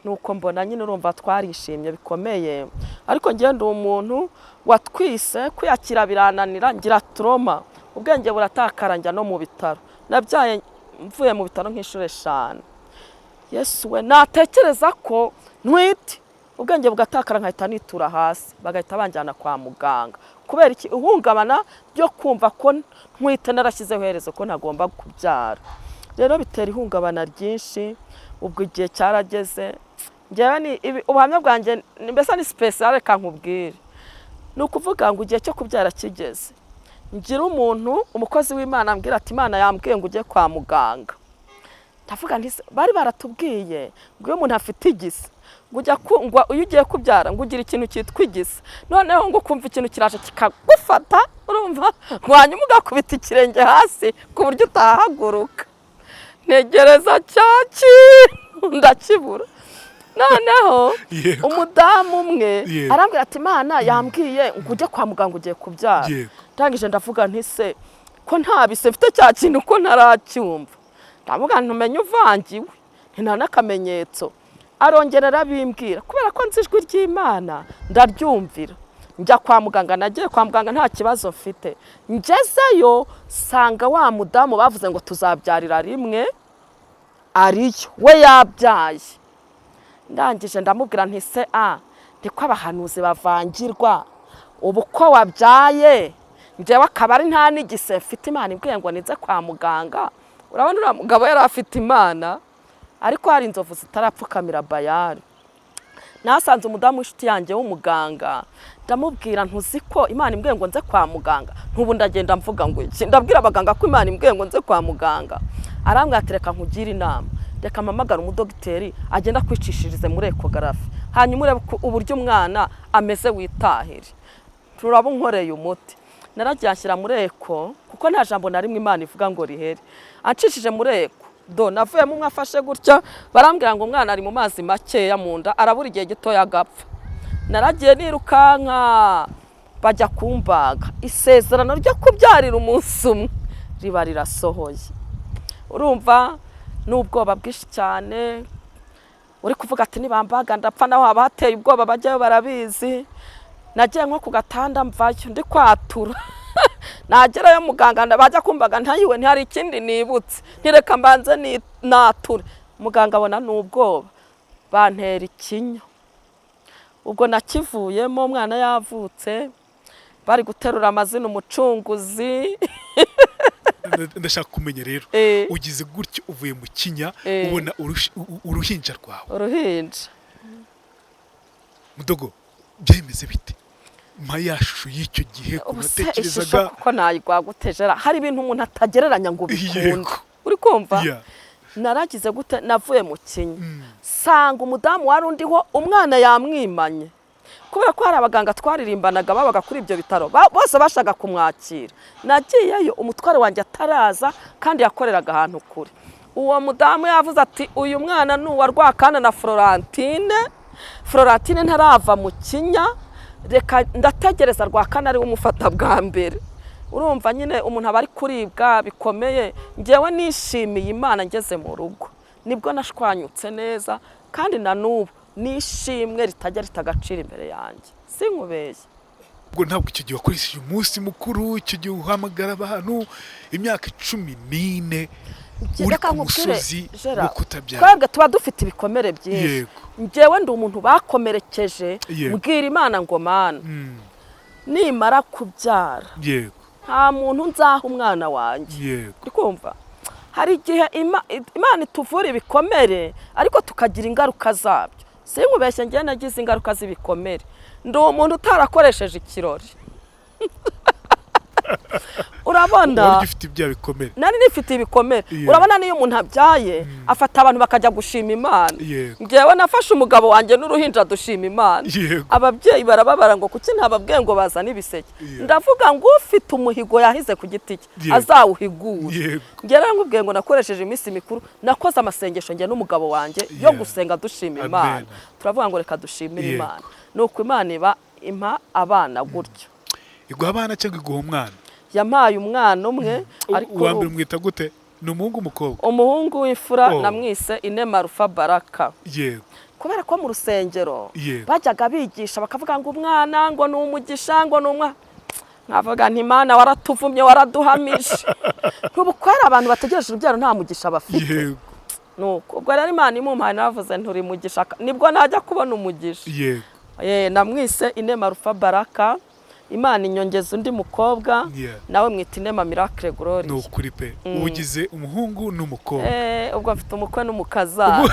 Nuko mbona nyine urumva twarishimye bikomeye, ariko ngende umuntu watwise kwiyakira birananira, ngira trauma, ubwenge buratakara njya no mu bitaro. Nabyaye mvuye mu bitaro nk'inshuro 5. Yesu we, natekereza ko ntwite, ubwenge bugatakara nkahita nitura hasi, bagahita banjyana kwa muganga. Kubera iki? Uhungabana byo kumva ko ntwite narashyizeho herezo ko ntagomba kubyara. Rero bitera ihungabana ryinshi. Ubwo igihe cyarageze, njyewe ni ubuhamya bwanjye mbese ni special kankubwire. Nukuvuga ngo igihe cyo kubyara kigeze, ngira umuntu umukozi w'Imana ambwira ati Imana yambwiye ngo ujye kwa muganga. ndavuga nti bari baratubwiye ngo iyo umuntu afite igisa ngo iyo ugiye kubyara ngo ugira ikintu cyitwa igisa, noneho ngo kumva ikintu kiraje kikagufata urumva hanyuma ugakubita ikirenge hasi ku buryo utahaguruka. Ntegereza cyaki ndakibura. Noneho umudamu umwe arambwira ati Imana yambwiye ngo ujye kwa muganga ugiye kubyara. Ndangije ndavuga nti se ko ntabise mfite cya kintu ko ntaracyumva. Ndavuga ntumenye uvangiwe nta n'akamenyetso. Arongerera bimbwira kubera ko nzi ijwi ry'Imana ndaryumvira. Njya kwa muganga, nagiye kwa muganga nta kibazo mfite. Ngezeyo sanga wa mudamu bavuze ngo tuzabyarira rimwe ariyo we yabyaye. Ndangije ndamubwira nti se ndiko abahanuzi bavangirwa ubu ko wabyaye njyewe akaba ari nta n'igise mfite, Imana imbwiye ngo nize kwa muganga. Urabona uriya mugabo yari afite Imana ariko hari inzovu zitarapfukamira Bayali. Nasanze umudamu w'inshuti yanjye w'umuganga, ndamubwira ntuzi ko Imana imbwiye ngo nze kwa muganga. Ntubu ndagenda mvuga ngo iki, ndabwira abaganga ko Imana imbwiye ngo nze kwa muganga. Arambwira ati reka nkugire inama, reka mpamagara umudogiteri agenda kwicishirize muri ekogarafi, hanyuma urebe uburyo umwana ameze witahire. Turabunkoreye umuti. Naragiye anshyira muri eko kuko nta jambo na rimwe Imana ivuga ngo rihere. Ancishije muri eko navuyemo umwe afashe gutya, barambwira ngo umwana ari mu mazi makeya mu nda, arabura igihe gitoya agapfa. Naragiye nirukanka bajya kumbaga. Isezerano ryo kubyarira umunsi umwe riba rirasohoye. Urumva n'ubwoba bwinshi cyane, uri kuvuga ati nibambaga ndapfa, naho haba hateye ubwoba bajyayo barabizi. Nagiye nko ku gatanda mvayo ndi kwatura. Nagerayo muganga bajya kumbaga ntayiwe ntihari ikindi nibutse, ntireka mbanze nature. Muganga abona n'ubwoba bantera ikinya. Ubwo nakivuyemo umwana yavutse, bari guterura amazina umucunguzi. Ndashaka kumenya rero ugize gutyo uvuye mu kinya ubona uruhinja rwawe. Uruhinja Mudogo byemeze bite? Ya shusho y'icyo gihe kunatekerezaga ko nayigwagutejera, hari ibintu umuntu atagereranya ngo bikunde. Uri kumva? Naragize gute, navuye mu kinya sanga umudamu wari undiho umwana yamwimanye, kubera ko hari abaganga twaririmbanaga babaga kuri ibyo bitaro bose bashaka kumwakira. Nagiyeyo umutware wanjye ataraza kandi yakoreraga ahantu kure. Uwo mudamu yavuze ati uyu mwana ni uwa Rwakana na Florentine ntarava mu kinya, reka ndategereza Rwakana ari umufata bwa mbere. Urumva nyine umuntu aba ari kuribwa bikomeye. Ngewe nishimiye Imana ngeze mu rugo nibwo nashwanyutse neza, kandi na n'ubu nishimwe ritajya ritagacira imbere yanjye, sinkubeshye. Ubwo ntabwo icyo gihe wakoresheje umunsi mukuru, icyo gihe uhamagara abantu imyaka 14 uri ku musozi wo kutabyara. Twebwe tuba dufite ibikomere byinshi. Ngewe ndi umuntu bakomerekeje, mbwira Imana ngo Mana nimara kubyara nta muntu nzaha umwana wanjye. Ndikumva hari igihe Imana ituvura ibikomere ariko tukagira ingaruka zabyo. Sinkubeshye ngiye nagize ingaruka z'ibikomere. Ndi umuntu utarakoresheje ikirori. Urabona nari nifite ibikomere. Urabona niyo umuntu abyaye afata abantu bakajya gushima Imana. Ngewe nafashe umugabo wanjye n'uruhinja dushima Imana. Ababyeyi barababara ngo kuki ntababwiye ngo bazana ibiseke. Ndavuga ngo ufite umuhigo yahize ku giti cye azawuhigura. Ngera nkubwiye ngo nakoresheje iminsi mikuru, nakoze amasengesho nge n'umugabo wanjye yo gusenga dushima Imana. Turavuga ngo reka dushimire Imana. Nuko Imana impa abana gutyo. Iguha abana cyangwa iguha umwana? Yampaye umwana umwe, ariko uwambere umwita gute? Ni umuhungu umukobwa? Umuhungu w'imfura namwise Inema Rufa Baraka. Yego. Kubera ko mu rusengero bajyaga bigisha bakavuga ngo umwana ngo ni umugisha ngo ni umwa. Nkavuga nti Imana waratuvumye waraduhamije. N'ubu kwera abantu bategereje urubyaro nta mugisha bafite. Yego. Nuko ubwo rero Imana imumpaye navuze nturi mugisha, nibwo najya kubona umugisha. Yego. Namwise Inema Rufa Baraka. Imana inyongeza undi mukobwa nawe mwita Inema Miracle Glory. No kuri pe ugize umuhungu n'umukobwa. Ubwo mfite umukwe n'umukaza.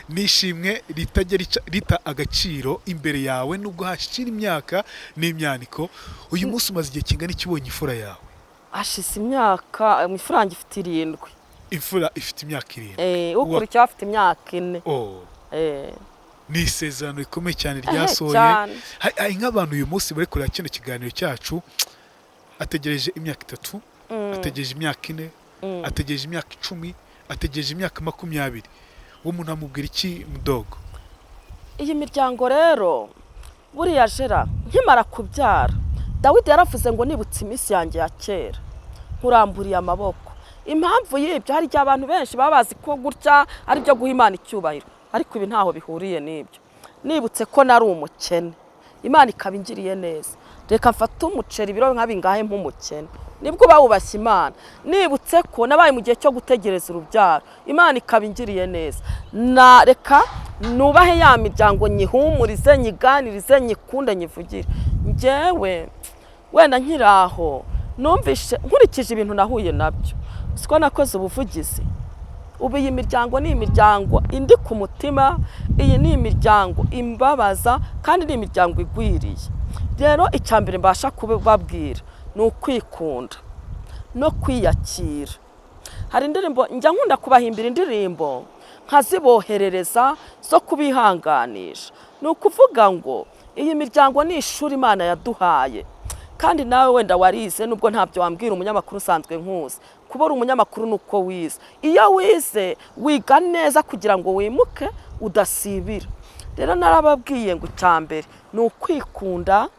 Nishimwe ritajya rita agaciro imbere yawe nubwo hashira imyaka n'imyaniko. Uyu munsi umaze igihe kingana iki ubonye ifura yawe? Ashize imyaka, imfura yanjye ifite 7. imfura ifite imyaka 7. ukurikiyeho afite imyaka 4. Ni isezerano rikomeye cyane ryasohoye. Hari nk'abantu uyu munsi bari kureba kino kiganiro cyacu, ategereje imyaka 3, ategereje imyaka 4, ategereje imyaka 10, ategereje imyaka 20. uwo muntu amubwira iki Mudogo? Iyi miryango rero buriya Jera nkimara kubyara Dawidi yaravuze ngo nibutse iminsi yanjye ya kera nkuramburiye amaboko. Impamvu y'ibyo hari abantu benshi babazi ko gutya ari byo guha Imana icyubahiro, ariko ibi ntaho bihuriye n'ibyo. Nibutse ko nari umukene, Imana ikabingiriye neza, reka mfate umuceri biro nk'abingahe nk'umukene, nibwo bawubashye Imana. Nibutse ko nabaye mu gihe cyo gutegereza urubyaro, Imana ikabingiriye neza, na reka nubahe ya miryango nyihumurize, nyiganirize, nyikunde, nyivugire. Njyewe wenda nkiraho numvishe nkurikije ibintu nahuye nabyo, siko nakoze ubuvugizi. Ubu iyi miryango ni imiryango indi ku mutima, iyi ni imiryango imbabaza kandi ni imiryango igwiriye. Rero icyambere mbasha kubabwira ni ukwikunda no kwiyakira. Hari indirimbo njya nkunda kubahimbira indirimbo nkaziboherereza zo kubihanganisha. Ni ukuvuga ngo iyi miryango ni ishuri Imana yaduhaye, kandi nawe wenda warize nubwo ntabyo wambwira umunyamakuru usanzwe nkuzi. Kubora umunyamakuru nuko wize, iyo wize wiga neza kugira ngo wimuke udasibira. Rero narababwiye ngo icyambere ni ukwikunda,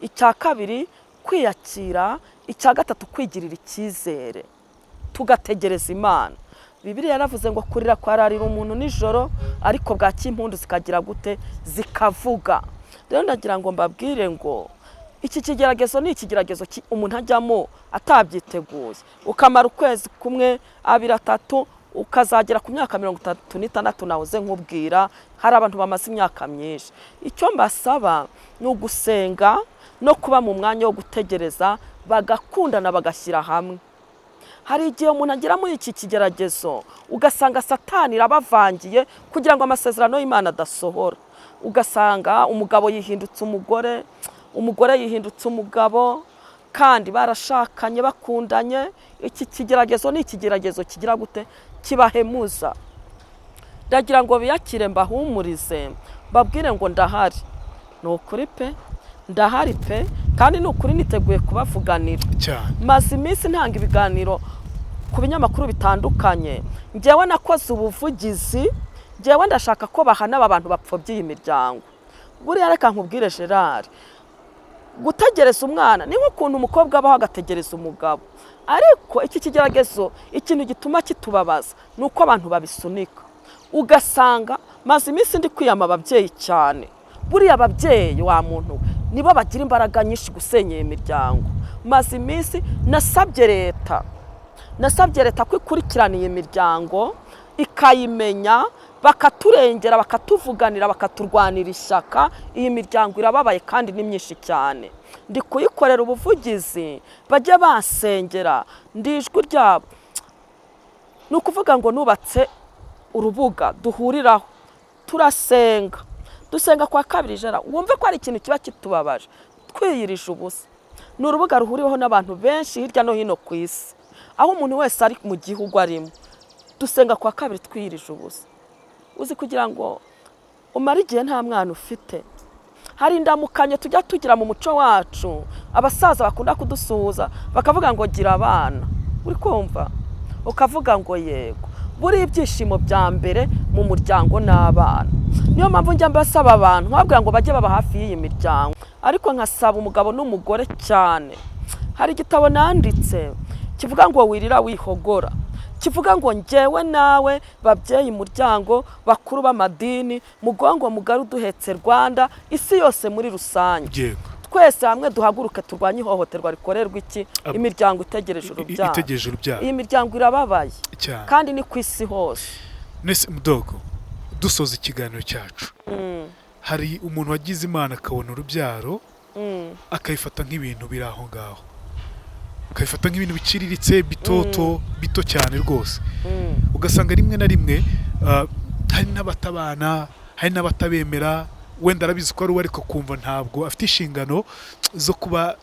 icya kabiri kwiyakira, icya gatatu kwigirira icyizere, tugategereza Imana. Bibiliya yaravuze ngo kurira kwararira umuntu nijoro, ariko bwaki impundu zikagira gute, zikavuga. Rero ndagira ngo mbabwire ngo iki kigeragezo ni ikigeragezo umuntu ajyamo atabyiteguye, ukamara ukwezi kumwe, 2, 3, ukazagera ku myaka 36 nahoze nkubwira. Hari abantu bamaze imyaka myinshi. Icyo mbasaba ni ugusenga no kuba mu mwanya wo gutegereza, bagakundana bagashyira hamwe. Hari igihe umuntu agera muri iki kigeragezo ugasanga Satani irabavangiye kugira ngo amasezerano y'Imana adasohora. Ugasanga umugabo yihindutse umugore, umugore yihindutse umugabo, kandi barashakanye bakundanye. Iki kigeragezo ni ikigeragezo kigira gute, kibahemuza. Ndagira ngo biyakire, mbahumurize, babwire ngo ndahari. Ni ukuri pe, ndahari pe, kandi ni ukuri niteguye kubavuganira. Maze iminsi ntanga ibiganiro ku binyamakuru bitandukanye. Njyewe nakoze ubuvugizi, njyewe ndashaka ko bahana abantu bapfobye iyi miryango. Buriya reka nkubwire Gerard, gutegereza umwana ni nk'ukuntu umukobwa abaho agategereza umugabo. Ariko iki kigeragezo ikintu gituma kitubabaza ni uko abantu babisunika. Ugasanga maze iminsi ndi kwiyama ababyeyi cyane. Buriya ababyeyi wa muntu nibo bagira imbaraga nyinshi gusenya imiryango. Maze iminsi nasabye leta ko ikurikirana iyi miryango ikayimenya, bakaturengera, bakatuvuganira, bakaturwanira ishyaka. Iyi miryango irababaye kandi ni myinshi cyane. Ndi kuyikorera ubuvugizi, bajye basengera, ndijwi ryabo. Ni ukuvuga ngo nubatse urubuga duhuriraho turasenga, dusenga kwa kabiri Jera, wumve ko ari ikintu kiba kitubabaje, twiyirije ubusa. Ni urubuga ruhuriweho n'abantu benshi hirya no hino ku isi, aho umuntu wese ari mu gihugu arimo. Dusenga kwa kabiri twiyirije ubusa. Uzi kugira ngo umara igihe nta mwana ufite. Hari indamukanye tujya tugira mu muco wacu, abasaza bakunda kudusuhuza bakavuga ngo gira abana. Uri kumva? Ukavuga ngo yego. Buri ibyishimo bya mbere mu muryango n'abana. Niyo mpamvu njya mbasaba abantu nkabwira ngo bajye baba hafi y'iyi miryango. Ariko nkasaba umugabo n'umugore cyane. Hari igitabo nanditse kivuga ngo wirira wihogora, kivuga ngo njyewe nawe babyeyi muryango, bakuru b'amadini, mugongo mugari uduhetse Rwanda, isi yose muri rusange. Twese hamwe duhaguruke turwanye ihohoterwa rikorerwa iki imiryango itegereje urubyaro. Iyi miryango irababaye kandi ni ku isi hose. Nese Mudogo, dusoza ikiganiro cyacu, hari umuntu wagize Imana akabona urubyaro akayifata nk'ibintu biri aho ngaho, akayifata nk'ibintu biciriritse, bito cyane rwose. Ugasanga rimwe na rimwe hari n'abatabana, hari n'abatabemera. Wenda arabizi ko ari we, ariko kumva ntabwo afite inshingano zo kuba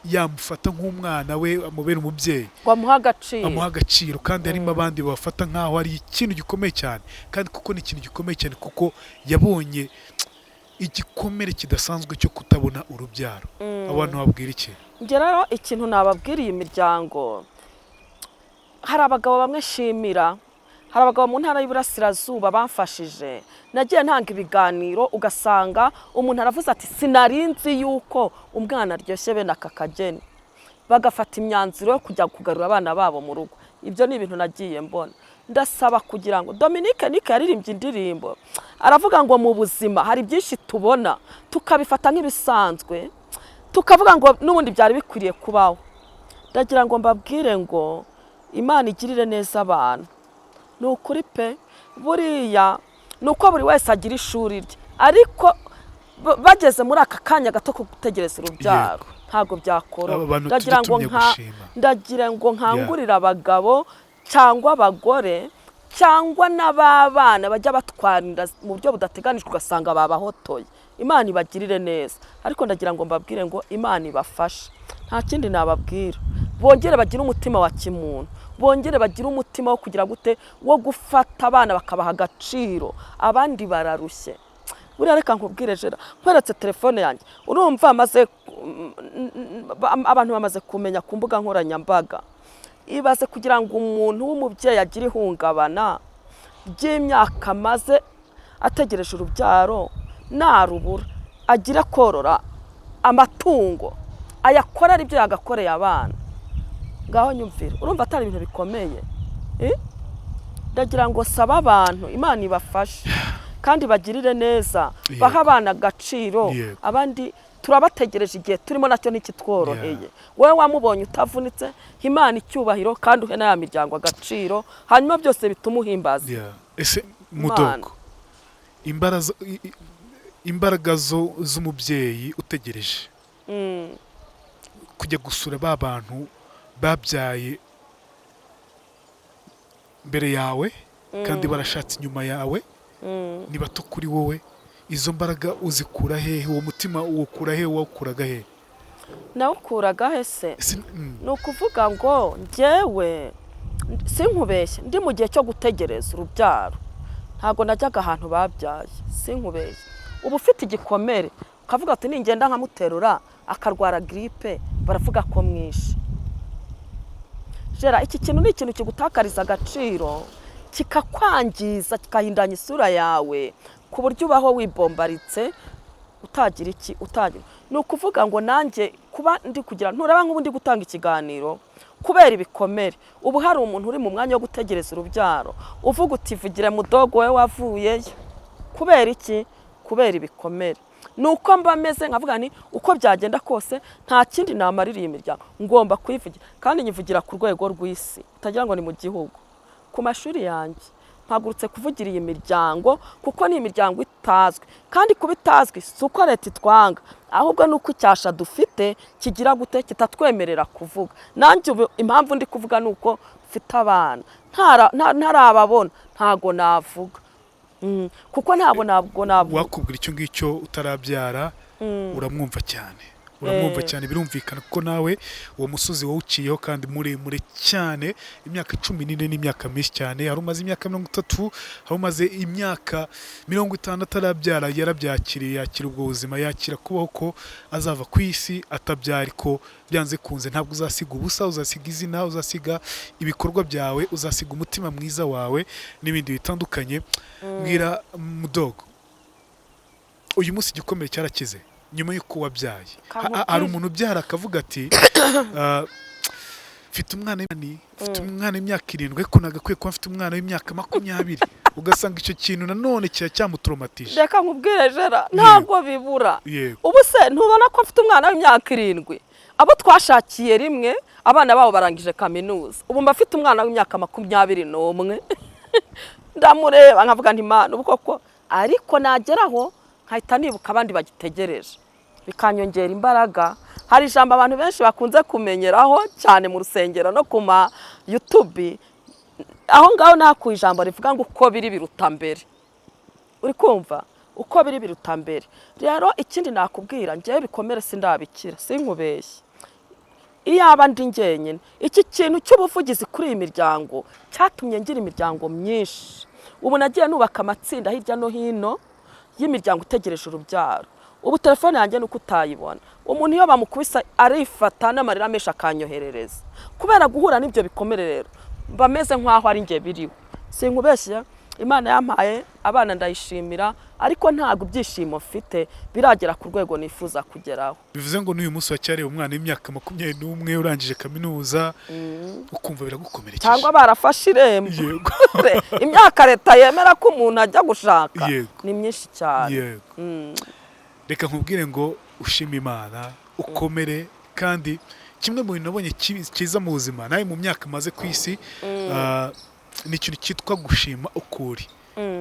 yamufata nk'umwana we amubera umubyeyi ngo amuhe agaciro amuha agaciro kandi harimo abandi bafata nk'aho ari ikintu gikomeye cyane kandi kuko ni ikintu gikomeye cyane kuko yabonye igikomere kidasanzwe cyo kutabona urubyaro abantu babwira iki njye rero ikintu nababwiriye imiryango hari abagabo bamwe shimira hari abagabo mu ntara y'Iburasirazuba bamfashije nagiye ntanga ibiganiro ugasanga umuntu aravuze ati sinarinzi yuko umwana aryoshye bene aka kageni bagafata imyanzuro yo kujya kugarura abana babo mu rugo ibyo ni ibintu nagiye mbona ndasaba kugira ngo Dominique yaririmbye indirimbo aravuga ngo mu buzima hari byinshi tubona tukabifata nk'ibisanzwe tukavuga ngo n'ubundi byari bikwiriye kubaho ndagira ngo mbabwire ngo Imana igirire neza abantu ni ukuri pe buriya ni uko buri wese agira ishuri rye ariko bageze muri aka kanya gato ko gutegereza urubyaro ntabwo byakora ndagira ngo nkangurire abagabo cyangwa abagore cyangwa n'ababana bajya batwarira mu buryo budateganijwe ugasanga babahotoye Imana ibagirire neza ariko ndagira ngo mbabwire ngo Imana ibafashe nta kindi nababwira bongere bagire umutima wa kimuntu bongere bagire umutima wo kugira gute wo gufata abana bakabaha agaciro abandi bararushye buriya reka nkubwire jera nkweretse telefone yanjye urumva abantu bamaze kumenya ku mbuga nkoranyambaga ibaze kugira ngo umuntu w'umubyeyi agire ihungabana ry'imyaka maze ategereje urubyaro narubura agira korora amatungo ayakora ari byo yagakoreye abana ngaho nyumvira urumva atari ibintu bikomeye ndagira ngo saba abantu Imana ibafashe kandi bagirire neza baha abana agaciro abandi turabategereje igihe turimo nacyo nikitworoheye wowe wamubonye utavunitse Imana icyubahiro kandi uhe n'aya miryango agaciro hanyuma byose bitumuhimbaza ese mudogo imbaraga z'umubyeyi utegereje kujya gusura ba bantu babyaye mbere yawe kandi barashatse inyuma yawe ni bato kuri wowe izo mbaraga uzikura hehe uwo mutima uwukura hehe wawukuraga hehe nawukuraga he se ni ukuvuga ngo njyewe sinkubeshye ndi mu gihe cyo gutegereza urubyaro ntabwo najyaga ahantu babyaye sinkubeshye uba ufite igikomere ukavuga ati ningenda nkamuterura akarwara gripe baravuga ko mwishe jera iki kintu ni ikintu kigutakariza agaciro kikakwangiza kikahindanya isura yawe ku buryo ubaho wibombaritse utagira iki utagira ni ukuvuga ngo nanjye kuba ndi kugira nturaba nk'ubu ndi gutanga ikiganiro kubera ibikomere ubu hari umuntu uri mu mwanya wo gutegereza urubyaro uvuga uti vugire mudogo we wavuyeyo kubera iki kubera ibikomere nuko mba meze nkavuga ni uko byagenda kose nta kindi namarira iyi miryango ngomba kuyivugira kandi nyivugira ku rwego rw'isi utagira ngo ni mu gihugu ku mashuri yanjye mpagurutse kuvugira iyi miryango kuko ni imiryango itazwi kandi kuba itazwi si uko leta itwanga ahubwo ni uko icyasha dufite kigira gute kitatwemerera kuvuga nanjye impamvu ndi kuvuga ni uko mfite abana ntarababona ntago navuga kuko ntabwo wakubwira icyo ngicyo utarabyara uramwumva cyane birumvikana kuko nawe uwo musozi wawuciyeho kandi muremure cyane imyaka 14 n'imyaka myinshi cyane hari umaze imyaka 30 hari umaze imyaka 50 atarabyara yarabyakiriye yakira ubwo buzima yakira kubaho ko azava ku isi atabyara ariko byanze kunze ntabwo uzasiga ubusa uzasiga izina uzasiga ibikorwa byawe uzasiga umutima mwiza wawe n'ibindi bitandukanye mbwira mudogo uyu munsi igikomere cyarakize nyuma y'uko wabyaye hari umuntu ubyara akavuga ati mfite umwana w'imyaka 7 ariko nagakwiye kuba mfite umwana w'imyaka 20 ugasanga icyo kintu nanone cyamutraumatije reka nkubwire jera ntabwo bibura ubu se ntubona ko mfite umwana w'imyaka 7 abo twashakiye rimwe abana babo barangije kaminuza ubu mba mfite umwana w'imyaka 21 ndamureba nkavuga nti Imana ubu koko ariko nageraho nkahita nibuka abandi bagitegereje bikanyongera imbaraga hari ijambo abantu benshi bakunze kumenyeraho cyane mu rusengero no kuma YouTube aho ngaho nakuye ijambo rivuga ngo uko biri biruta mbere uri kumva uko biri biruta mbere rero ikindi nakubwira ngiye bikomere sindabikira sinkubeshye iyaba ndi njyenyine. Iki kintu cy'ubuvugizi kuri iyi miryango cyatumye ngira imiryango myinshi. Ubu nagiye nubaka amatsinda hirya no hino y'imiryango itegereje urubyaro. Ubu telefone yanjye nuko utayibona. Umuntu iyo bamukubisa arifata n'amarira menshi akanyoherereza. Kubera guhura n'ibyo bikomere rero bameze nk'aho ari njye biriwe. Sinkubeshya, Imana yampaye abana ndayishimira, ariko ntago ibyishimo mfite biragera ku rwego nifuza kugeraho. Bivuze ngo n'uyu munsi wacyariye umwana w'imyaka 21 urangije kaminuza, ukumva biragukomerekeje cyangwa barafashe irembo. Yego. Imyaka leta yemera ko umuntu ajya gushaka ni myinshi cyane. Yego. Reka nkubwire ngo ushima Imana, ukomere, kandi kimwe mu bintu nabonye cyiza mu buzima nawe mu myaka maze ku isi, ni ikintu cyitwa gushima ukuri.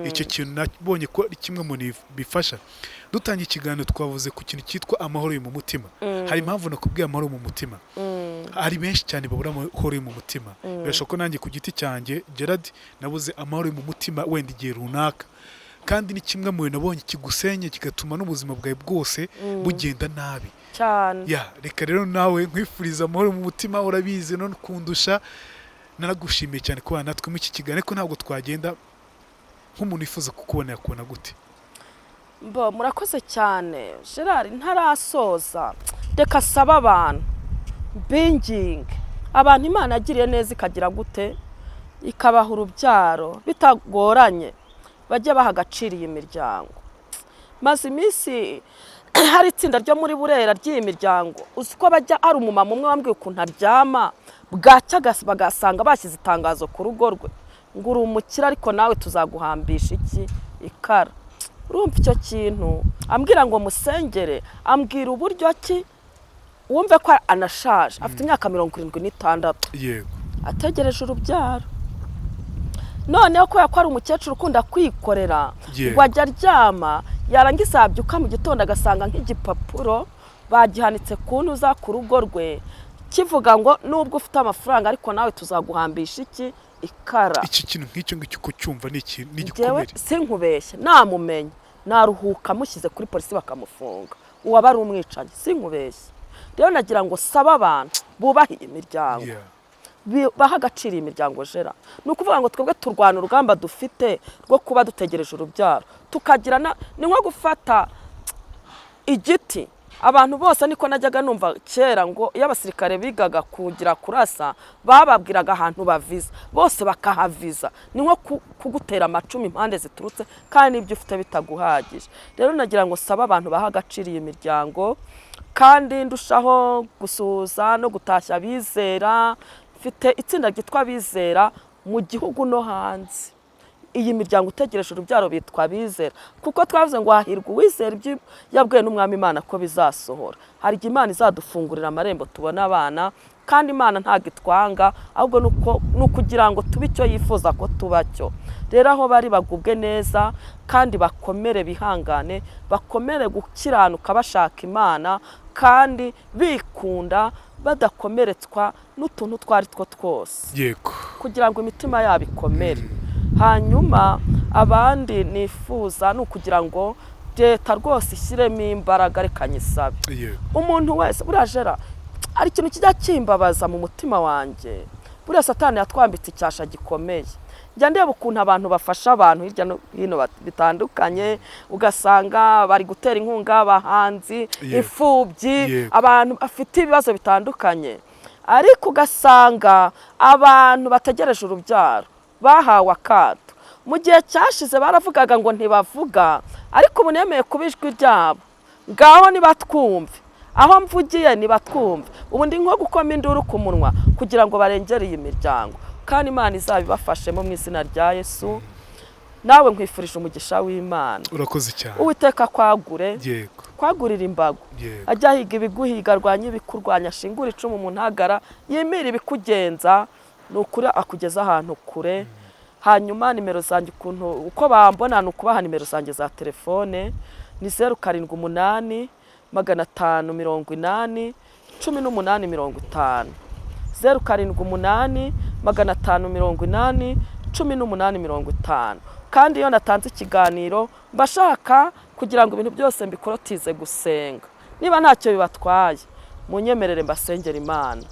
Icyo kintu nabonye ko ari kimwe mu bifasha. Dutangiye ikiganiro twavuze ku kintu cyitwa amahoro yo mu mutima. Hari impamvu nakubwiye amahoro mu mutima. Hari benshi cyane babura amahoro yo mu mutima. Birashoboka ko nanjye ku giti cyanjye Gerard nabuze amahoro yo mu mutima wenda igihe runaka. Kandi ni kimwe mu bintu nabonye kigusenye kigatuma n'ubuzima bwawe bwose bugenda nabi cyane. Reka rero nawe nkwifuriza amahoro mu mutima, urabizi no kundusha. Naragushimiye cyane kubana natwe mu iki kiganiro, ariko ntabwo twagenda nk'umuntu wifuza kukubona yakubona gute? Murakoze cyane Gerard, ntarasoza reka saba abantu binginge abantu Imana yagiriye neza ikagira gute ikabaha urubyaro bitagoranye, bajye baha agaciro iyi miryango. Maze iminsi hari itsinda ryo muri Burera ry'iyi miryango, uzi ko bajya ari umumama umwe wambwiye ukuntu aryama bwacya bagasanga bashyize itangazo ku rugo rwe ngo uri umukire ariko nawe tuzaguhambisha iki ikara. Urumva icyo kintu? Ambwira ngo musengere, ambwira uburyo ki wumve ko anashaje, afite imyaka 76. Yego. Ategereje urubyaro. Noneho ko ari umukecuru ukunda kwikorera, ngo ajya aryama yarangiza yabyuka mu gitondo agasanga nk'igipapuro bagihanitse ku ntuza ku rugo rwe kivuga ngo nubwo ufite amafaranga ariko nawe tuzaguhambisha iki ikara. Iki kintu nk'icyo ngicyo uko cyumva ni igikomere. Sinkubeshye, namumenye naruhuka mushyize kuri polisi bakamufunga, uwaba ari umwicanyi. Sinkubeshye rero nagira ngo saba abantu bubahiye imiryango, baha agaciro imiryango. Gerard, ni ukuvuga ngo twebwe turwana urugamba dufite rwo kuba dutegereje urubyaro, tukagira ni nko gufata igiti. Abantu bose niko najyaga numva kera ngo iyo abasirikare bigaga kugira kurasa bababwiraga ahantu baviza, bose bakahaviza. Ni nko kugutera amacumi impande ziturutse kandi ibyo ufite bitaguhagije. Rero nagira ngo saba abantu baha agaciro iyi miryango, kandi ndushaho gusuhuza no gutashya abizera. Mfite itsinda ryitwa Abizera mu gihugu no hanze. Iyi miryango utegereje urubyaro bitwa Abizera, kuko twavuze ngo hahirwa uwizera ibyo yabwiwe n'Umwami Imana ko bizasohora. Hari igihe Imana izadufungurira amarembo tubona abana, kandi Imana ntabwo itwanga, ahubwo ni ukugira ngo tube icyo yifuza ko tuba cyo. Rero aho bari bagubwe neza kandi bakomere, bihangane, bakomere gukiranuka bashaka Imana, kandi bikunda badakomeretswa n'utuntu twari two twose. Yego. Kugira ngo imitima yabo ikomere. Hanyuma abandi nifuza ni ukugira ngo leta rwose ishyiremo imbaraga. Reka nyisabe umuntu wese, buriya Gerard, ari ikintu kijya kimbabaza mu mutima wanjye. Buriya Satani yatwambitse icyasha gikomeye. Njya ndeba ukuntu abantu bafasha abantu hirya no hino bitandukanye, ugasanga bari gutera inkunga abahanzi, imfubyi, abantu bafite ibibazo bitandukanye, ariko ugasanga abantu bategereje urubyaro bahawe akato. Mu gihe cyashize baravugaga ngo ntibavuga, ariko ubu nemeye kuba ijwi ryabo. Ngaho nibatwumve, aho mvugiye nibatwumve. Ubu ndi nko gukoma induru ku munwa kugira ngo barengere iyi miryango, kandi Imana izabibafashemo mu izina rya Yesu. Nawe nkwifurije umugisha w'Imana. Urakoze cyane. Uwiteka kwagure, Yego. kwagurira imbago, ajya higa ibiguhiga, arwanya ibikurwanya, ashingura icumu mu ntagara, yimira ibikugenza, nukuri akugeza ahantu kure. Hanyuma nimero zanjye uko bambona ni ukubaha nimero zanjye za telefone ni 078 580 1850, 078 580 1850. Kandi iyo natanze ikiganiro mbashaka kugira ngo ibintu byose mbikorotize gusenga. Niba ntacyo bibatwaye, munyemerere mbasengera Imana.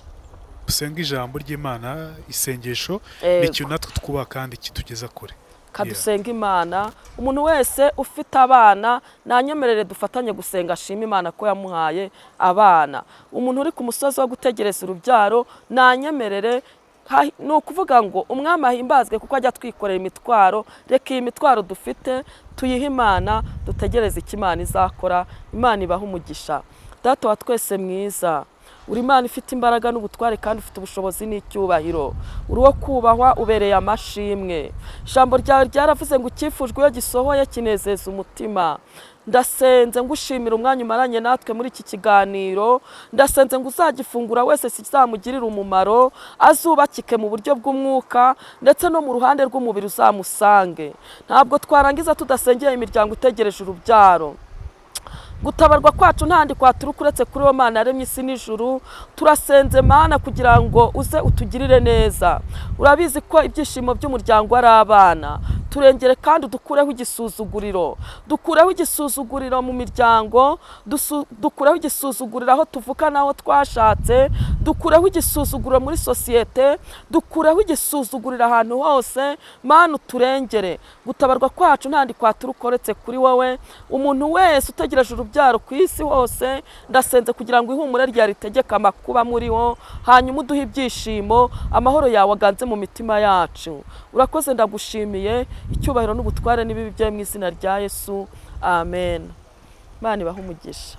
usenga ijambo ry'Imana, isengesho Ego. ni ikintu natwe twubaha kandi kitugeza kure. Kadusenga Imana, umuntu wese ufite abana nanyemerere dufatanye gusenga ashima Imana ko yamuhaye abana. Umuntu uri ku musozi wo gutegereza urubyaro nanyemerere, ni ukuvuga ngo umwami ahimbazwe kuko ajya twikorera imitwaro. Reka iyi mitwaro dufite tuyihe Imana, dutegereze icyo Imana izakora. Imana ibaha umugisha. Data wa twese mwiza, uri Imana ifite imbaraga n'ubutware kandi ufite ubushobozi n'icyubahiro. Uri wo kubahwa, ubereye amashimwe. Ijambo ryawe ryaravuze ngo icyifujwe iyo gisohoye kinezeza umutima. Ndasenze ngushimira umwanya umaranye natwe muri iki kiganiro. Ndasenze ngo uzagifungura wese kizamugirira umumaro, azubakike mu buryo bw'umwuka ndetse no mu ruhande rw'umubiri uzamusange. Ntabwo twarangiza tudasengeye imiryango itegereje urubyaro. Gutabarwa kwacu ntandi kwaturuka uretse kuri wo Mana yaremye isi n'ijuru. Turasenze Mana kugira ngo uze utugirire neza. Urabizi ko ibyishimo by'umuryango ari abana. Turengere kandi dukureho igisuzuguriro. Dukureho igisuzuguriro mu miryango, dukureho igisuzuguriro aho tuvuka naho twashatse, dukureho igisuzuguriro muri sosiyete, dukureho igisuzuguriro ahantu hose. Mana uturengere. Gutabarwa kwacu ntandi kwaturuka uretse kuri wowe. Umuntu wese utegereje urubyaro ku isi hose, ndasenze kugira ngo ihumure rya ritegeka amakuba muri wo, hanyuma uduhe ibyishimo, amahoro yawe aganze mu mitima yacu. Urakoze, ndagushimiye. Icyubahiro n'ubutware n'ibibi byawe mu izina rya Yesu, amen. Imana ibahe umugisha.